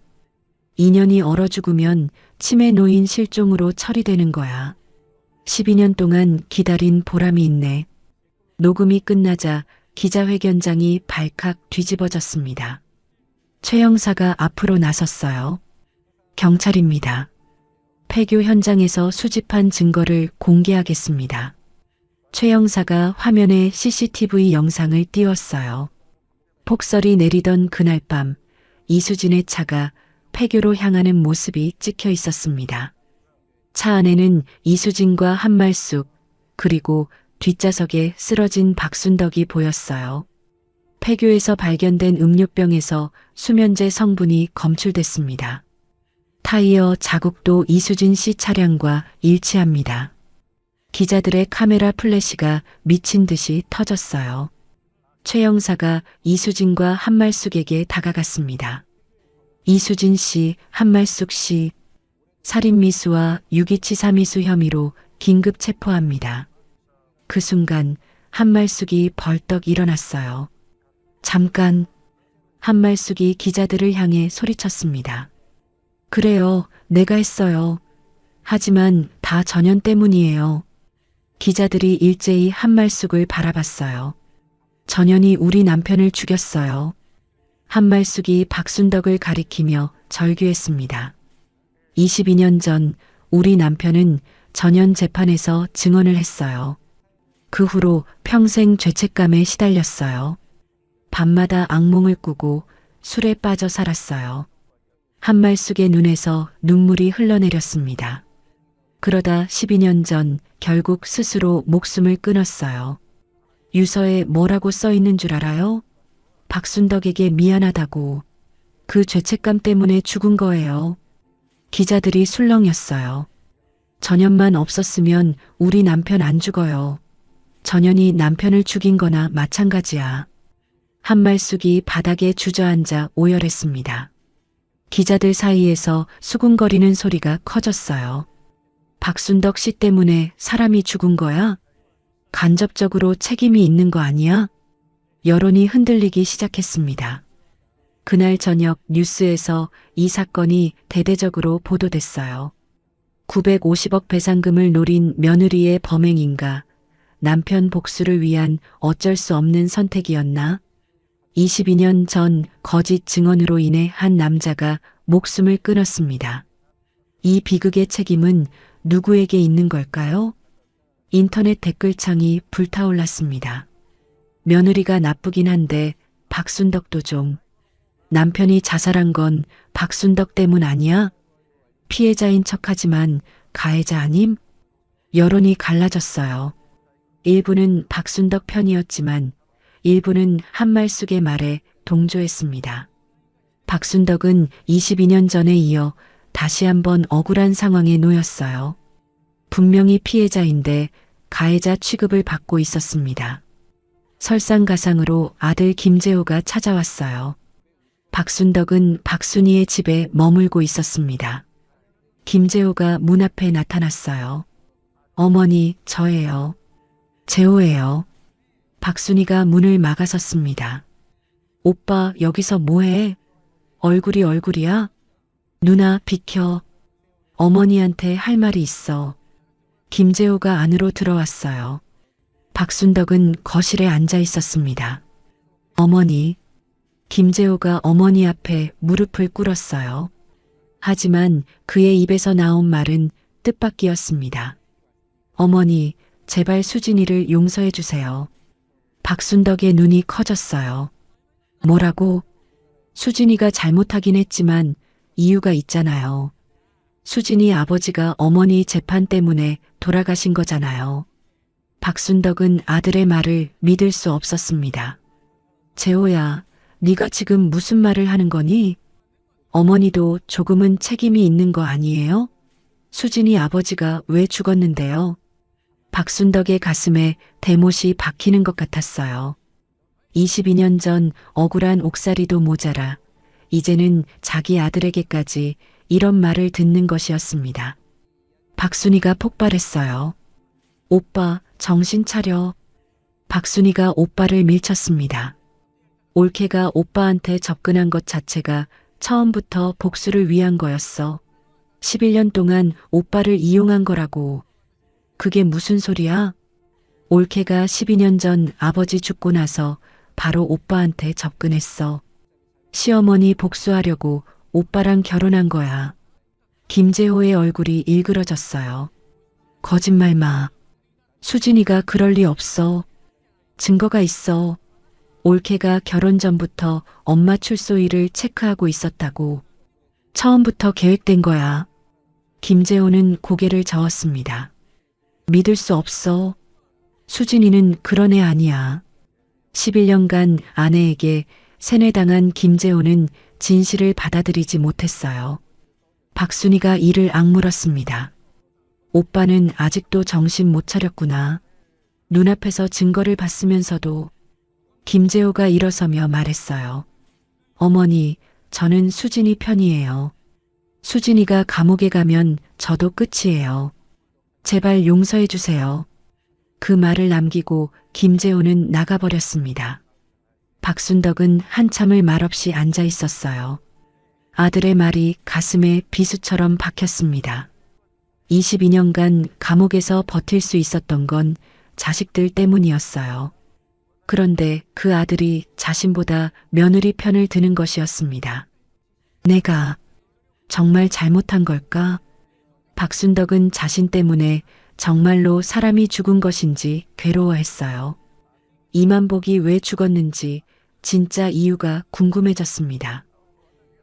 2년이 얼어 죽으면 치매 노인 실종으로 처리되는 거야. 12년 동안 기다린 보람이 있네. 녹음이 끝나자 기자회견장이 발칵 뒤집어졌습니다. 최 형사가 앞으로 나섰어요. 경찰입니다. 폐교 현장에서 수집한 증거를 공개하겠습니다. 최 형사가 화면에 CCTV 영상을 띄웠어요. 폭설이 내리던 그날 밤 이수진의 차가 폐교로 향하는 모습이 찍혀 있었습니다. 차 안에는 이수진과 한말숙 그리고 뒷좌석에 쓰러진 박순덕이 보였어요. 폐교에서 발견된 음료병에서 수면제 성분이 검출됐습니다. 타이어 자국도 이수진 씨 차량과 일치합니다. 기자들의 카메라 플래시가 미친 듯이 터졌어요. 최 형사가 이수진과 한말숙에게 다가갔습니다. 이수진 씨, 한말숙 씨, 살인미수와 유기치사미수 혐의로 긴급 체포합니다. 그 순간 한말숙이 벌떡 일어났어요. 잠깐, 한말숙이 기자들을 향해 소리쳤습니다. 그래요, 내가 했어요. 하지만 다 전현 때문이에요. 기자들이 일제히 한말숙을 바라봤어요. 전현이 우리 남편을 죽였어요. 한말숙이 박순덕을 가리키며 절규했습니다. 22년 전 우리 남편은 전현 재판에서 증언을 했어요. 그 후로 평생 죄책감에 시달렸어요. 밤마다 악몽을 꾸고 술에 빠져 살았어요. 한말숙의 눈에서 눈물이 흘러내렸습니다. 그러다 12년 전 결국 스스로 목숨을 끊었어요. 유서에 뭐라고 써 있는 줄 알아요? 박순덕에게 미안하다고. 그 죄책감 때문에 죽은 거예요. 기자들이 술렁였어요. 전현만 없었으면 우리 남편 안 죽어요. 전현이 남편을 죽인 거나 마찬가지야. 한말숙이 바닥에 주저앉아 오열했습니다. 기자들 사이에서 수군거리는 소리가 커졌어요. 박순덕 씨 때문에 사람이 죽은 거야? 간접적으로 책임이 있는 거 아니야? 여론이 흔들리기 시작했습니다. 그날 저녁 뉴스에서 이 사건이 대대적으로 보도됐어요. 950억 배상금을 노린 며느리의 범행인가? 남편 복수를 위한 어쩔 수 없는 선택이었나? 22년 전 거짓 증언으로 인해 한 남자가 목숨을 끊었습니다. 이 비극의 책임은 누구에게 있는 걸까요? 인터넷 댓글창이 불타올랐습니다. 며느리가 나쁘긴 한데 박순덕도 좀. 남편이 자살한 건 박순덕 때문 아니야? 피해자인 척하지만 가해자 아님? 여론이 갈라졌어요. 일부는 박순덕 편이었지만 일부는 한말숙의 말에 동조했습니다. 박순덕은 22년 전에 이어 다시 한번 억울한 상황에 놓였어요. 분명히 피해자인데 가해자 취급을 받고 있었습니다. 설상가상으로 아들 김재호가 찾아왔어요. 박순덕은 박순희의 집에 머물고 있었습니다. 김재호가 문 앞에 나타났어요. 어머니, 저예요. 재호예요. 박순희가 문을 막아섰습니다. 오빠, 여기서 뭐해? 얼굴이 얼굴이야? 누나, 비켜. 어머니한테 할 말이 있어. 김재호가 안으로 들어왔어요. 박순덕은 거실에 앉아 있었습니다. 어머니. 김재호가 어머니 앞에 무릎을 꿇었어요. 하지만 그의 입에서 나온 말은 뜻밖이었습니다. 어머니, 제발 수진이를 용서해 주세요. 박순덕의 눈이 커졌어요. 뭐라고? 수진이가 잘못하긴 했지만 이유가 있잖아요. 수진이 아버지가 어머니 재판 때문에 돌아가신 거잖아요. 박순덕은 아들의 말을 믿을 수 없었습니다. 재호야, 네가 지금 무슨 말을 하는 거니? 어머니도 조금은 책임이 있는 거 아니에요? 수진이 아버지가 왜 죽었는데요? 박순덕의 가슴에 대못이 박히는 것 같았어요. 22년 전 억울한 옥살이도 모자라 이제는 자기 아들에게까지 이런 말을 듣는 것이었습니다. 박순이가 폭발했어요. 오빠, 정신 차려. 박순이가 오빠를 밀쳤습니다. 올케가 오빠한테 접근한 것 자체가 처음부터 복수를 위한 거였어. 11년 동안 오빠를 이용한 거라고. 그게 무슨 소리야? 올케가 12년 전 아버지 죽고 나서 바로 오빠한테 접근했어. 시어머니 복수하려고 오빠랑 결혼한 거야. 김재호의 얼굴이 일그러졌어요. 거짓말 마. 수진이가 그럴 리 없어. 증거가 있어. 올케가 결혼 전부터 엄마 출소일을 체크하고 있었다고. 처음부터 계획된 거야. 김재호는 고개를 저었습니다. 믿을 수 없어. 수진이는 그런 애 아니야. 11년간 아내에게 세뇌당한 김재호는 진실을 받아들이지 못했어요. 박순이가 이를 악물었습니다. 오빠는 아직도 정신 못 차렸구나. 눈앞에서 증거를 봤으면서도. 김재호가 일어서며 말했어요. 어머니, 저는 수진이 편이에요. 수진이가 감옥에 가면 저도 끝이에요. 제발 용서해 주세요. 그 말을 남기고 김재호는 나가버렸습니다. 박순덕은 한참을 말없이 앉아 있었어요. 아들의 말이 가슴에 비수처럼 박혔습니다. 22년간 감옥에서 버틸 수 있었던 건 자식들 때문이었어요. 그런데 그 아들이 자신보다 며느리 편을 드는 것이었습니다. 내가 정말 잘못한 걸까? 박순덕은 자신 때문에 정말로 사람이 죽은 것인지 괴로워했어요. 이만복이 왜 죽었는지 진짜 이유가 궁금해졌습니다.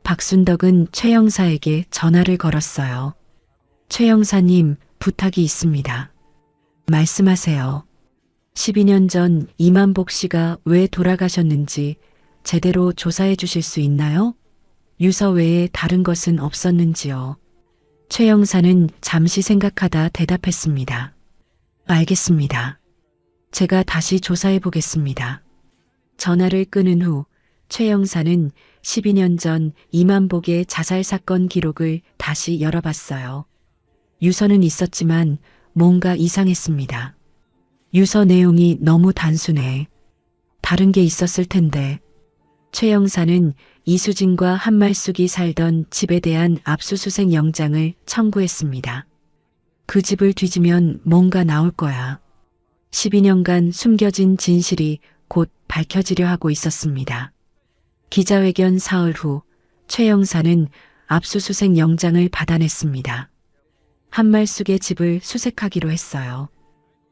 박순덕은 최 형사에게 전화를 걸었어요. 최 형사님, 부탁이 있습니다. 말씀하세요. 12년 전 이만복 씨가 왜 돌아가셨는지 제대로 조사해 주실 수 있나요? 유서 외에 다른 것은 없었는지요? 최 형사는 잠시 생각하다 대답했습니다. 알겠습니다. 제가 다시 조사해 보겠습니다. 전화를 끊은 후 최 형사는 12년 전 이만복의 자살 사건 기록을 다시 열어봤어요. 유서는 있었지만 뭔가 이상했습니다. 유서 내용이 너무 단순해. 다른 게 있었을 텐데. 최 형사는 이수진과 한말숙이 살던 집에 대한 압수수색 영장을 청구했습니다. 그 집을 뒤지면 뭔가 나올 거야. 12년간 숨겨진 진실이 곧 밝혀지려 하고 있었습니다. 기자회견 사흘 후 최 형사는 압수수색 영장을 받아냈습니다. 한말숙의 집을 수색하기로 했어요.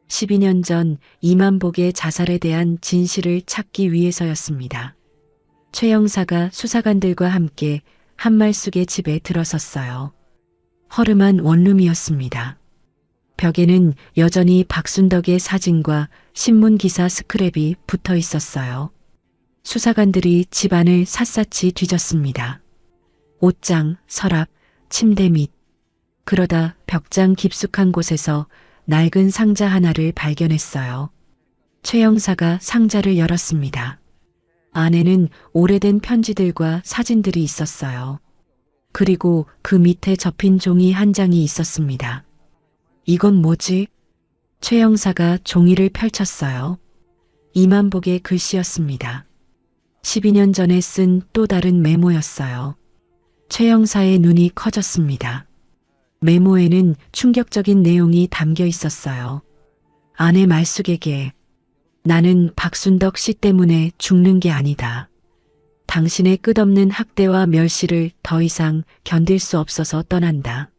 12년 전 이만복의 자살에 대한 진실을 찾기 위해서였습니다. 최 형사가 수사관들과 함께 한말숙의 집에 들어섰어요. 허름한 원룸이었습니다. 벽에는 여전히 박순덕의 사진과 신문기사 스크랩이 붙어 있었어요. 수사관들이 집안을 샅샅이 뒤졌습니다. 옷장, 서랍, 침대 밑. 그러다 벽장 깊숙한 곳에서 낡은 상자 하나를 발견했어요. 최 형사가 상자를 열었습니다. 안에는 오래된 편지들과 사진들이 있었어요. 그리고 그 밑에 접힌 종이 한 장이 있었습니다. 이건 뭐지? 최 형사가 종이를 펼쳤어요. 이만복의 글씨였습니다. 12년 전에 쓴 또 다른 메모였어요. 최 형사의 눈이 커졌습니다. 메모에는 충격적인 내용이 담겨 있었어요. 아내 말숙에게 나는 박순덕 씨 때문에 죽는 게 아니다. 당신의 끝없는 학대와 멸시를 더 이상 견딜 수 없어서 떠난다.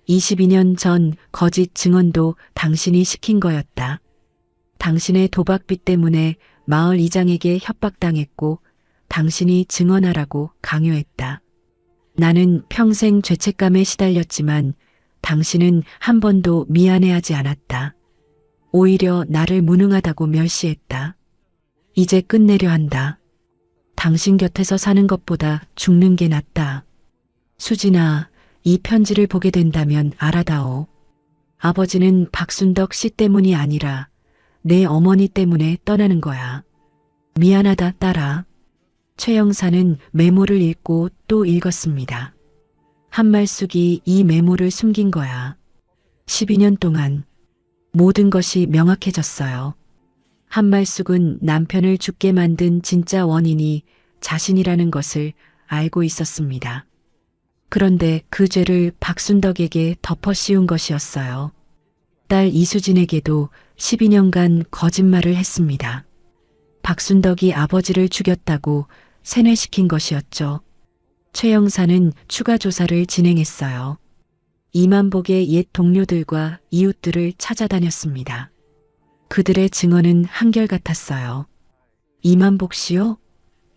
22년 전 거짓 증언도 당신이 시킨 거였다. 당신의 도박빚 때문에 마을 이장에게 협박당했고 당신이 증언하라고 강요했다. 나는 평생 죄책감에 시달렸지만 당신은 한 번도 미안해하지 않았다. 오히려 나를 무능하다고 멸시했다. 이제 끝내려 한다. 당신 곁에서 사는 것보다 죽는 게 낫다. 수진아, 이 편지를 보게 된다면 알아다오. 아버지는 박순덕 씨 때문이 아니라 내 어머니 때문에 떠나는 거야. 미안하다, 딸아. 최 형사는 메모를 읽고 또 읽었습니다. 한말숙이 이 메모를 숨긴 거야. 12년 동안 모든 것이 명확해졌어요. 한말숙은 남편을 죽게 만든 진짜 원인이 자신이라는 것을 알고 있었습니다. 그런데 그 죄를 박순덕에게 덮어 씌운 것이었어요. 딸 이수진에게도 12년간 거짓말을 했습니다. 박순덕이 아버지를 죽였다고 세뇌시킨 것이었죠. 최 형사는 추가 조사를 진행했어요. 이만복의 옛 동료들과 이웃들을 찾아다녔습니다. 그들의 증언은 한결같았어요. 이만복 씨요?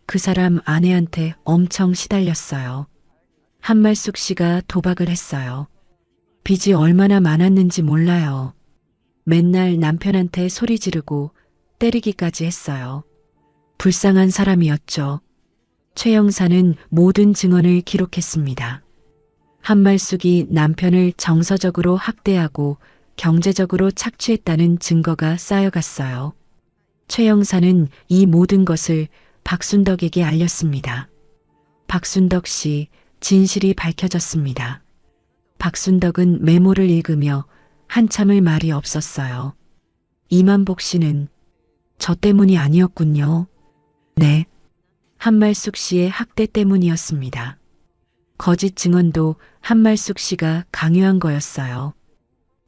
그 사람 아내한테 엄청 시달렸어요. 한말숙 씨가 도박을 했어요. 빚이 얼마나 많았는지 몰라요. 맨날 남편한테 소리 지르고 때리기까지 했어요. 불쌍한 사람이었죠. 최 형사는 모든 증언을 기록했습니다. 한말숙이 남편을 정서적으로 학대하고 경제적으로 착취했다는 증거가 쌓여갔어요. 최 형사는 이 모든 것을 박순덕에게 알렸습니다. 박순덕 씨, 진실이 밝혀졌습니다. 박순덕은 메모를 읽으며 한참을 말이 없었어요. 이만복 씨는 저 때문이 아니었군요. 네. 한말숙 씨의 학대 때문이었습니다. 거짓 증언도 한말숙 씨가 강요한 거였어요.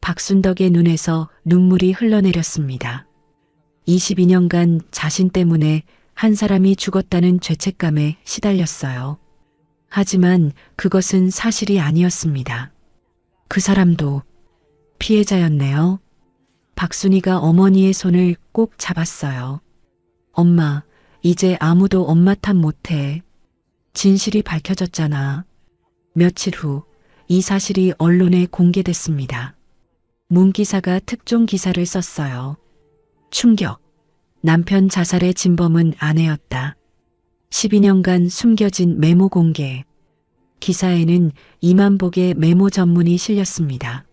박순덕의 눈에서 눈물이 흘러내렸습니다. 22년간 자신 때문에 한 사람이 죽었다는 죄책감에 시달렸어요. 하지만 그것은 사실이 아니었습니다. 그 사람도 피해자였네요. 박순이가 어머니의 손을 꼭 잡았어요. 엄마, 이제 아무도 엄마 탓 못해. 진실이 밝혀졌잖아. 며칠 후 이 사실이 언론에 공개됐습니다. 문기사가 특종 기사를 썼어요. 충격. 남편 자살의 진범은 아내였다. 12년간 숨겨진 메모 공개. 기사에는 이만복의 메모 전문이 실렸습니다.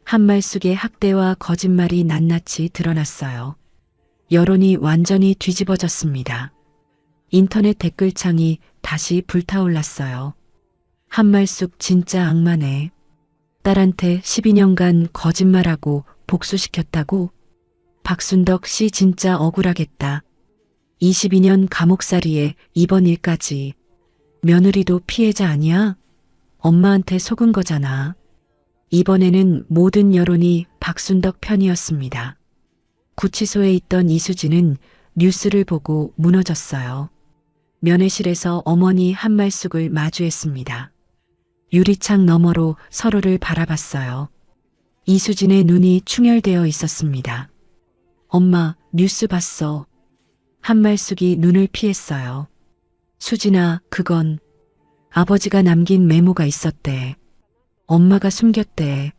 한말숙의 학대와 거짓말이 낱낱이 드러났어요. 여론이 완전히 뒤집어졌습니다. 인터넷 댓글창이 다시 불타올랐어요. 한말숙 진짜 악마네. 딸한테 12년간 거짓말하고 복수시켰다고? 박순덕 씨 진짜 억울하겠다. 22년 감옥살이에 이번 일까지. 며느리도 피해자 아니야? 엄마한테 속은 거잖아. 이번에는 모든 여론이 박순덕 편이었습니다. 구치소에 있던 이수진은 뉴스를 보고 무너졌어요. 면회실에서 어머니 한말숙을 마주했습니다. 유리창 너머로 서로를 바라봤어요. 이수진의 눈이 충혈되어 있었습니다. 엄마, 뉴스 봤어. 한말숙이 눈을 피했어요. 수진아, 그건 아버지가 남긴 메모가 있었대. 엄마가 숨겼대.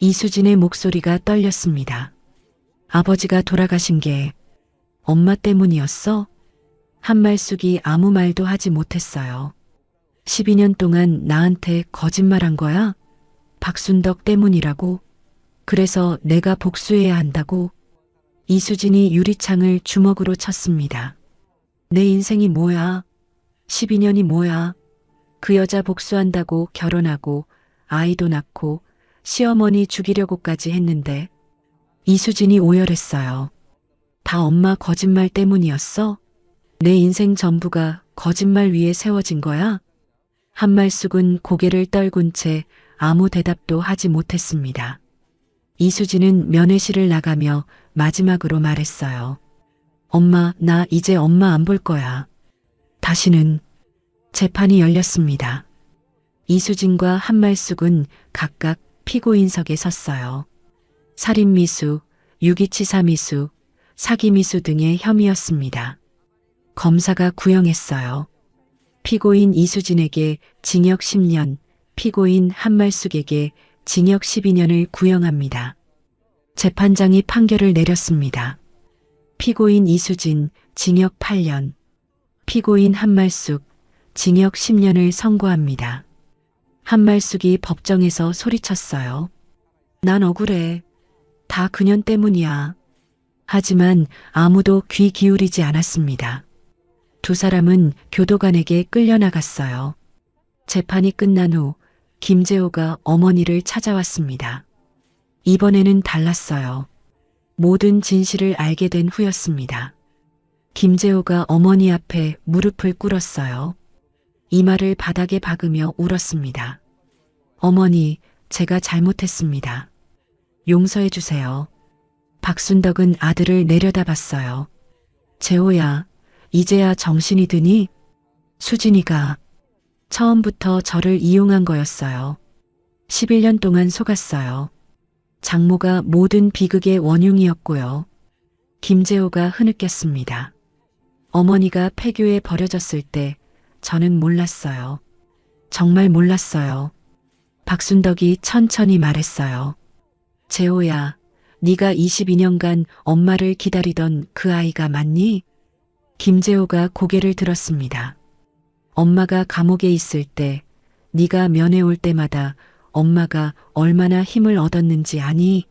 이수진의 목소리가 떨렸습니다. 아버지가 돌아가신 게 엄마 때문이었어? 한말숙이 아무 말도 하지 못했어요. 12년 동안 나한테 거짓말한 거야? 박순덕 때문이라고? 그래서 내가 복수해야 한다고? 이수진이 유리창을 주먹으로 쳤습니다. 내 인생이 뭐야? 12년이 뭐야? 그 여자 복수한다고 결혼하고 아이도 낳고 시어머니 죽이려고까지 했는데. 이수진이 오열했어요. 다 엄마 거짓말 때문이었어? 내 인생 전부가 거짓말 위에 세워진 거야? 한말숙은 고개를 떨군 채 아무 대답도 하지 못했습니다. 이수진은 면회실을 나가며 마지막으로 말했어요. 엄마, 나 이제 엄마 안 볼 거야. 다시는. 재판이 열렸습니다. 이수진과 한말숙은 각각 피고인석에 섰어요. 살인미수, 유기치사미수, 사기미수 등의 혐의였습니다. 검사가 구형했어요. 피고인 이수진에게 징역 10년, 피고인 한말숙에게 징역 12년을 구형합니다. 재판장이 판결을 내렸습니다. 피고인 이수진 징역 8년, 피고인 한말숙 징역 10년을 선고합니다. 한말숙이 법정에서 소리쳤어요. 난 억울해. 다 그년 때문이야. 하지만 아무도 귀 기울이지 않았습니다. 두 사람은 교도관에게 끌려나갔어요. 재판이 끝난 후 김재호가 어머니를 찾아왔습니다. 이번에는 달랐어요. 모든 진실을 알게 된 후였습니다. 김재호가 어머니 앞에 무릎을 꿇었어요. 이마를 바닥에 박으며 울었습니다. 어머니, 제가 잘못했습니다. 용서해 주세요. 박순덕은 아들을 내려다봤어요. 재호야, 이제야 정신이 드니? 수진이가 처음부터 저를 이용한 거였어요. 11년 동안 속았어요. 장모가 모든 비극의 원흉이었고요. 김재호가 흐느꼈습니다. 어머니가 폐교에 버려졌을 때 저는 몰랐어요. 정말 몰랐어요. 박순덕이 천천히 말했어요. 재호야, 네가 22년간 엄마를 기다리던 그 아이가 맞니? 김재호가 고개를 들었습니다. 엄마가 감옥에 있을 때 네가 면회 올 때마다 엄마가 얼마나 힘을 얻었는지 아니?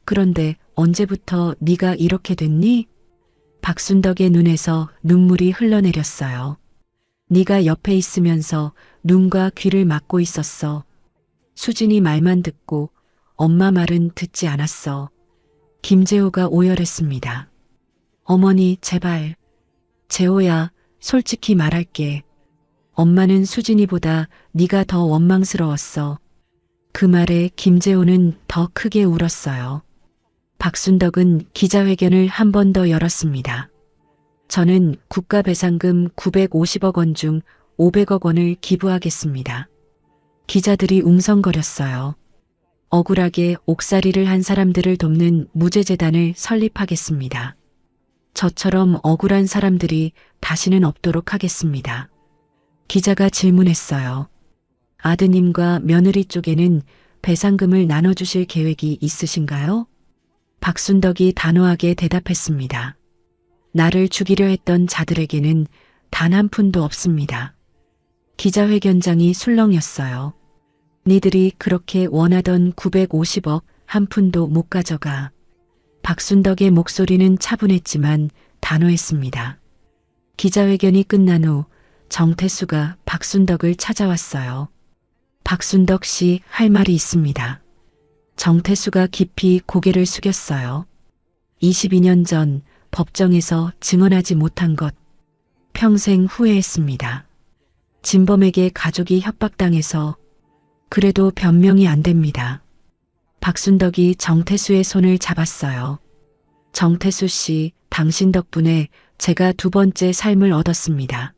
그런데 언제부터 네가 이렇게 됐니? 박순덕의 눈에서 눈물이 흘러내렸어요. 네가 옆에 있으면서 눈과 귀를 막고 있었어. 수진이 말만 듣고 엄마 말은 듣지 않았어. 김재호가 오열했습니다. 어머니, 제발. 재호야, 솔직히 말할게. 엄마는 수진이보다 네가 더 원망스러웠어. 그 말에 김재호는 더 크게 울었어요. 박순덕은 기자회견을 한 번 더 열었습니다. 저는 국가배상금 950억 원 중 500억 원을 기부하겠습니다. 기자들이 웅성거렸어요. 억울하게 옥살이를 한 사람들을 돕는 무죄재단을 설립하겠습니다. 저처럼 억울한 사람들이 다시는 없도록 하겠습니다. 기자가 질문했어요. 아드님과 며느리 쪽에는 배상금을 나눠주실 계획이 있으신가요? 박순덕이 단호하게 대답했습니다. 나를 죽이려 했던 자들에게는 단 한 푼도 없습니다. 기자회견장이 술렁였어요. 니들이 그렇게 원하던 950억 한 푼도 못 가져가. 박순덕의 목소리는 차분했지만 단호했습니다. 기자회견이 끝난 후 정태수가 박순덕을 찾아왔어요. 박순덕 씨, 할 말이 있습니다. 정태수가 깊이 고개를 숙였어요. 22년 전 법정에서 증언하지 못한 것 평생 후회했습니다. 진범에게 가족이 협박당해서 그래도 변명이 안 됩니다. 박순덕이 정태수의 손을 잡았어요. 정태수 씨, 당신 덕분에 제가 두 번째 삶을 얻었습니다.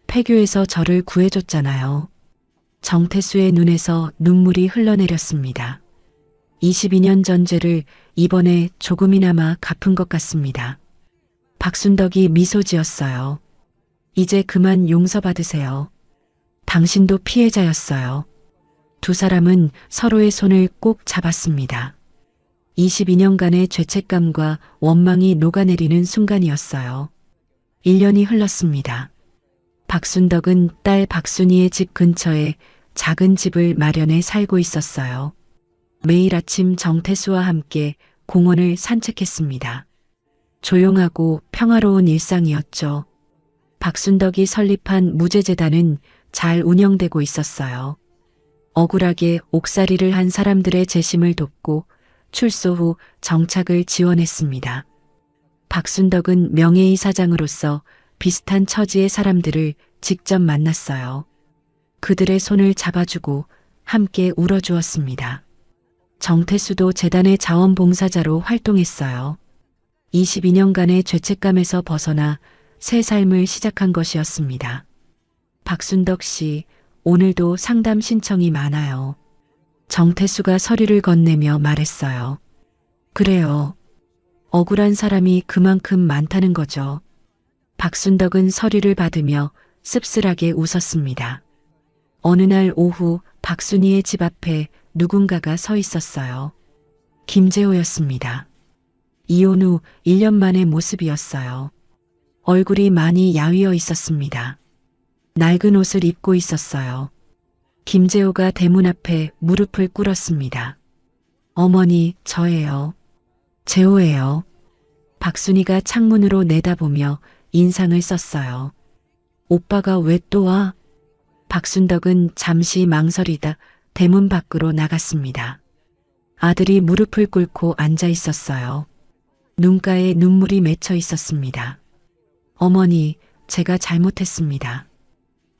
폐교에서 저를 구해줬잖아요. 정태수의 눈에서 눈물이 흘러내렸습니다. 22년 전 죄를 이번에 조금이나마 갚은 것 같습니다. 박순덕이 미소 지었어요. 이제 그만 용서받으세요. 당신도 피해자였어요. 두 사람은 서로의 손을 꼭 잡았습니다. 22년간의 죄책감과 원망이 녹아내리는 순간이었어요. 1년이 흘렀습니다. 박순덕은 딸 박순희의 집 근처에 작은 집을 마련해 살고 있었어요. 매일 아침 정태수와 함께 공원을 산책했습니다. 조용하고 평화로운 일상이었죠. 박순덕이 설립한 무죄재단은 잘 운영되고 있었어요. 억울하게 옥살이를 한 사람들의 재심을 돕고 출소 후 정착을 지원했습니다. 박순덕은 명예이사장으로서 비슷한 처지의 사람들을 직접 만났어요. 그들의 손을 잡아주고 함께 울어주었습니다. 정태수도 재단의 자원봉사자로 활동했어요. 22년간의 죄책감에서 벗어나 새 삶을 시작한 것이었습니다. 박순덕 씨, 오늘도 상담 신청이 많아요. 정태수가 서류를 건네며 말했어요. 그래요. 억울한 사람이 그만큼 많다는 거죠. 박순덕은 서류를 받으며 씁쓸하게 웃었습니다. 어느 날 오후 박순이의 집 앞에 누군가가 서 있었어요. 김재호였습니다. 이혼 후 1년 만의 모습이었어요. 얼굴이 많이 야위어 있었습니다. 낡은 옷을 입고 있었어요. 김재호가 대문 앞에 무릎을 꿇었습니다. 어머니, 저예요. 재호예요. 박순이가 창문으로 내다보며 인상을 썼어요. 오빠가 왜 또 와? 박순덕은 잠시 망설이다 대문 밖으로 나갔습니다. 아들이 무릎을 꿇고 앉아 있었어요. 눈가에 눈물이 맺혀 있었습니다. 어머니, 제가 잘못했습니다.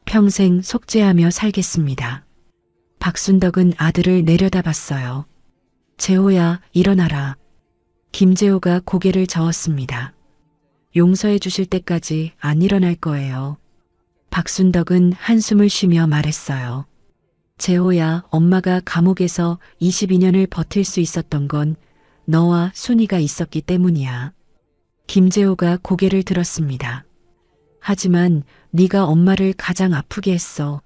평생 속죄하며 살겠습니다. 박순덕은 아들을 내려다봤어요. 재호야, 일어나라. 김재호가 고개를 저었습니다. 용서해 주실 때까지 안 일어날 거예요. 박순덕은 한숨을 쉬며 말했어요. 재호야, 엄마가 감옥에서 22년을 버틸 수 있었던 건 너와 순이가 있었기 때문이야. 김재호가 고개를 들었습니다. 하지만 네가 엄마를 가장 아프게 했어.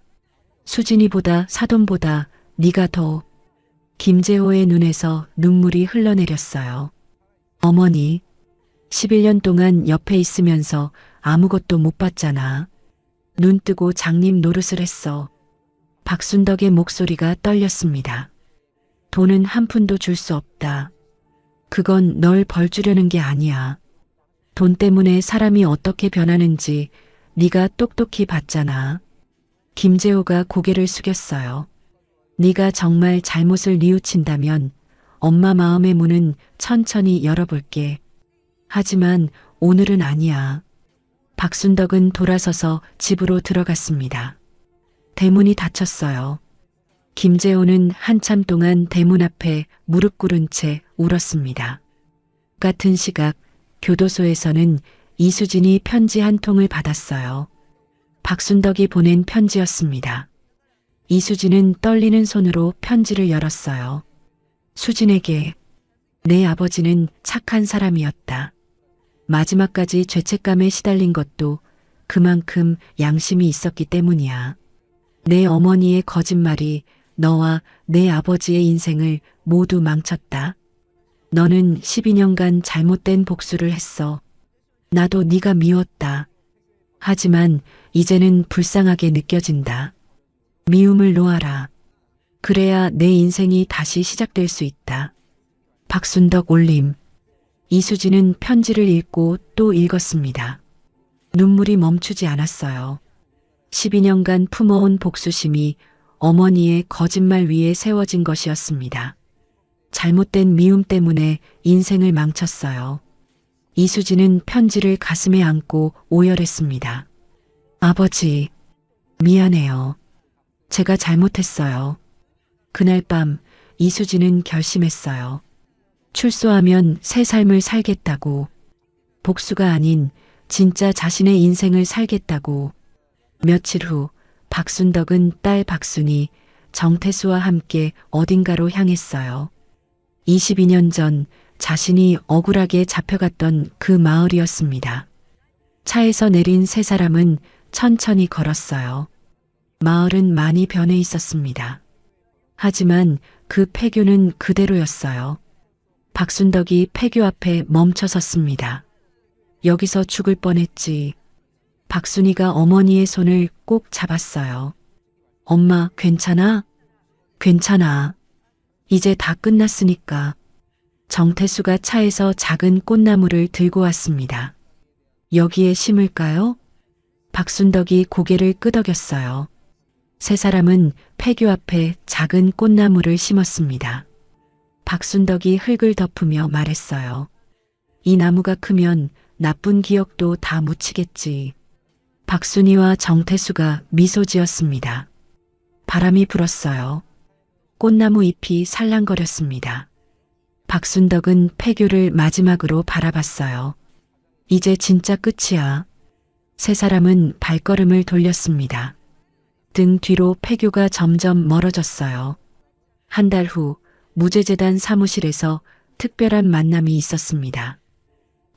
수진이보다 사돈보다 네가 더. 김재호의 눈에서 눈물이 흘러내렸어요. 어머니, 11년 동안 옆에 있으면서 아무것도 못 봤잖아. 눈 뜨고 장님 노릇을 했어. 박순덕의 목소리가 떨렸습니다. 돈은 한 푼도 줄 수 없다. 그건 널 벌주려는 게 아니야. 돈 때문에 사람이 어떻게 변하는지 네가 똑똑히 봤잖아. 김재호가 고개를 숙였어요. 네가 정말 잘못을 뉘우친다면 엄마 마음의 문은 천천히 열어볼게. 하지만 오늘은 아니야. 박순덕은 돌아서서 집으로 들어갔습니다. 대문이 닫혔어요. 김재호는 한참 동안 대문 앞에 무릎 꿇은 채 울었습니다. 같은 시각 교도소에서는 이수진이 편지 한 통을 받았어요. 박순덕이 보낸 편지였습니다. 이수진은 떨리는 손으로 편지를 열었어요. 수진에게, 내 아버지는 착한 사람이었다. 마지막까지 죄책감에 시달린 것도 그만큼 양심이 있었기 때문이야. 내 어머니의 거짓말이 너와 내 아버지의 인생을 모두 망쳤다. 너는 12년간 잘못된 복수를 했어. 나도 네가 미웠다. 하지만 이제는 불쌍하게 느껴진다. 미움을 놓아라. 그래야 내 인생이 다시 시작될 수 있다. 박순덕 올림. 이수진은 편지를 읽고 또 읽었습니다. 눈물이 멈추지 않았어요. 12년간 품어온 복수심이 어머니의 거짓말 위에 세워진 것이었습니다. 잘못된 미움 때문에 인생을 망쳤어요. 이수진은 편지를 가슴에 안고 오열했습니다. 아버지, 미안해요. 제가 잘못했어요. 그날 밤 이수진은 결심했어요. 출소하면 새 삶을 살겠다고. 복수가 아닌 진짜 자신의 인생을 살겠다고. 며칠 후 박순덕은 딸 박순이, 정태수와 함께 어딘가로 향했어요. 22년 전 자신이 억울하게 잡혀갔던 그 마을이었습니다. 차에서 내린 세 사람은 천천히 걸었어요. 마을은 많이 변해 있었습니다. 하지만 그 폐교는 그대로였어요. 박순덕이 폐교 앞에 멈춰 섰습니다. 여기서 죽을 뻔했지. 박순이가 어머니의 손을 꼭 잡았어요. 엄마, 괜찮아? 괜찮아. 이제 다 끝났으니까. 정태수가 차에서 작은 꽃나무를 들고 왔습니다. 여기에 심을까요? 박순덕이 고개를 끄덕였어요. 세 사람은 폐교 앞에 작은 꽃나무를 심었습니다. 박순덕이 흙을 덮으며 말했어요. 이 나무가 크면 나쁜 기억도 다 묻히겠지. 박순이와 정태수가 미소 지었습니다. 바람이 불었어요. 꽃나무 잎이 살랑거렸습니다. 박순덕은 폐교를 마지막으로 바라봤어요. 이제 진짜 끝이야. 세 사람은 발걸음을 돌렸습니다. 등 뒤로 폐교가 점점 멀어졌어요. 한 달 후 무죄재단 사무실에서 특별한 만남이 있었습니다.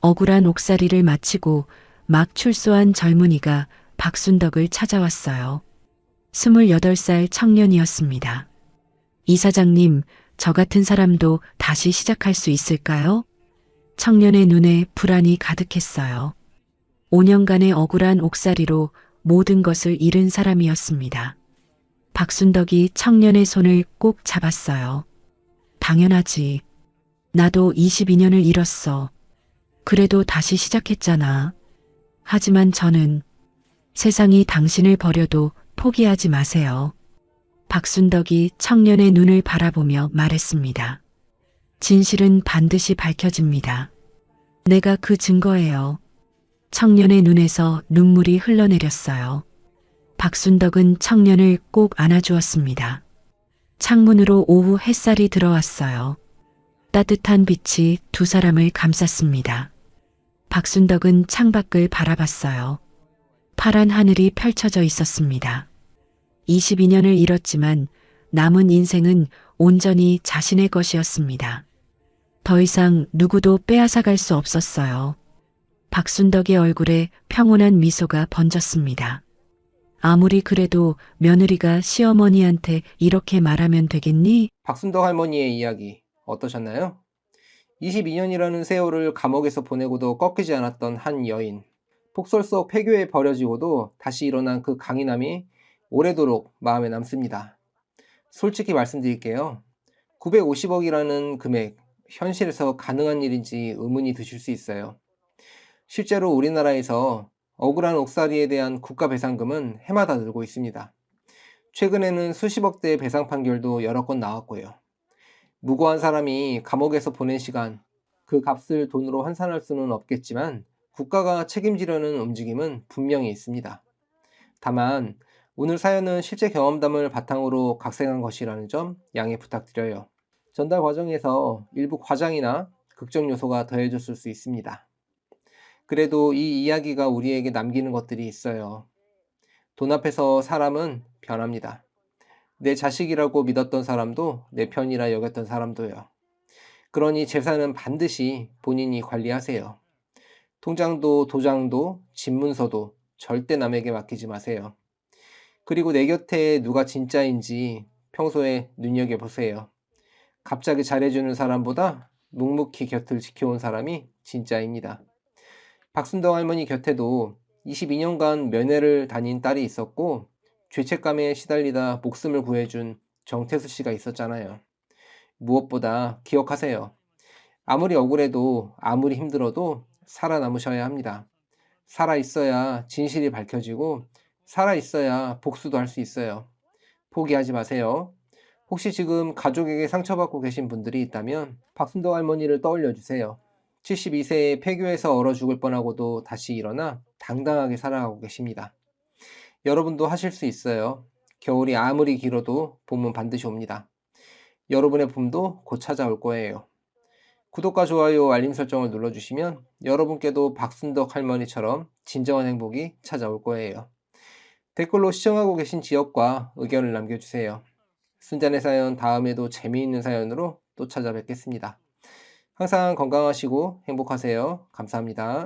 억울한 옥살이를 마치고 막 출소한 젊은이가 박순덕을 찾아왔어요. 28살 청년이었습니다. 이사장님, 저 같은 사람도 다시 시작할 수 있을까요? 청년의 눈에 불안이 가득했어요. 5년간의 억울한 옥살이로 모든 것을 잃은 사람이었습니다. 박순덕이 청년의 손을 꼭 잡았어요. 당연하지. 나도 22년을 잃었어. 그래도 다시 시작했잖아. 하지만 저는 세상이 당신을 버려도 포기하지 마세요. 박순덕이 청년의 눈을 바라보며 말했습니다. 진실은 반드시 밝혀집니다. 내가 그 증거예요. 청년의 눈에서 눈물이 흘러내렸어요. 박순덕은 청년을 꼭 안아주었습니다. 창문으로 오후 햇살이 들어왔어요. 따뜻한 빛이 두 사람을 감쌌습니다. 박순덕은 창밖을 바라봤어요. 파란 하늘이 펼쳐져 있었습니다. 22년을 잃었지만 남은 인생은 온전히 자신의 것이었습니다. 더 이상 누구도 빼앗아갈 수 없었어요. 박순덕의 얼굴에 평온한 미소가 번졌습니다. 아무리 그래도 며느리가 시어머니한테 이렇게 말하면 되겠니? 박순덕 할머니의 이야기 어떠셨나요? 22년이라는 세월을 감옥에서 보내고도 꺾이지 않았던 한 여인. 폭설 속 폐교에 버려지고도 다시 일어난 그 강인함이 오래도록 마음에 남습니다. 솔직히 말씀드릴게요. 950억이라는 금액, 현실에서 가능한 일인지 의문이 드실 수 있어요. 실제로 우리나라에서 억울한 옥살이에 대한 국가배상금은 해마다 늘고 있습니다. 최근에는 수십억대의 배상 판결도 여러 건 나왔고요. 무고한 사람이 감옥에서 보낸 시간, 그 값을 돈으로 환산할 수는 없겠지만 국가가 책임지려는 움직임은 분명히 있습니다. 다만 오늘 사연은 실제 경험담을 바탕으로 각색한 것이라는 점 양해 부탁드려요. 전달 과정에서 일부 과장이나 극적 요소가 더해졌을 수 있습니다. 그래도 이 이야기가 우리에게 남기는 것들이 있어요. 돈 앞에서 사람은 변합니다. 내 자식이라고 믿었던 사람도 내 편이라 여겼던 사람도요. 그러니 재산은 반드시 본인이 관리하세요. 통장도 도장도 집문서도 절대 남에게 맡기지 마세요. 그리고 내 곁에 누가 진짜인지 평소에 눈여겨보세요. 갑자기 잘해주는 사람보다 묵묵히 곁을 지켜온 사람이 진짜입니다. 박순덕 할머니 곁에도 22년간 면회를 다닌 딸이 있었고 죄책감에 시달리다 목숨을 구해준 정태수 씨가 있었잖아요. 무엇보다 기억하세요. 아무리 억울해도 아무리 힘들어도 살아남으셔야 합니다. 살아있어야 진실이 밝혀지고 살아있어야 복수도 할 수 있어요. 포기하지 마세요. 혹시 지금 가족에게 상처받고 계신 분들이 있다면 박순덕 할머니를 떠올려 주세요. 72세에 폐교에서 얼어 죽을 뻔하고도 다시 일어나 당당하게 살아가고 계십니다. 여러분도 하실 수 있어요. 겨울이 아무리 길어도 봄은 반드시 옵니다. 여러분의 봄도 곧 찾아올 거예요. 구독과 좋아요, 알림 설정을 눌러주시면 여러분께도 박순덕 할머니처럼 진정한 행복이 찾아올 거예요. 댓글로 시청하고 계신 지역과 의견을 남겨주세요. 순잔의 사연 다음에도 재미있는 사연으로 또 찾아뵙겠습니다. 항상 건강하시고 행복하세요. 감사합니다.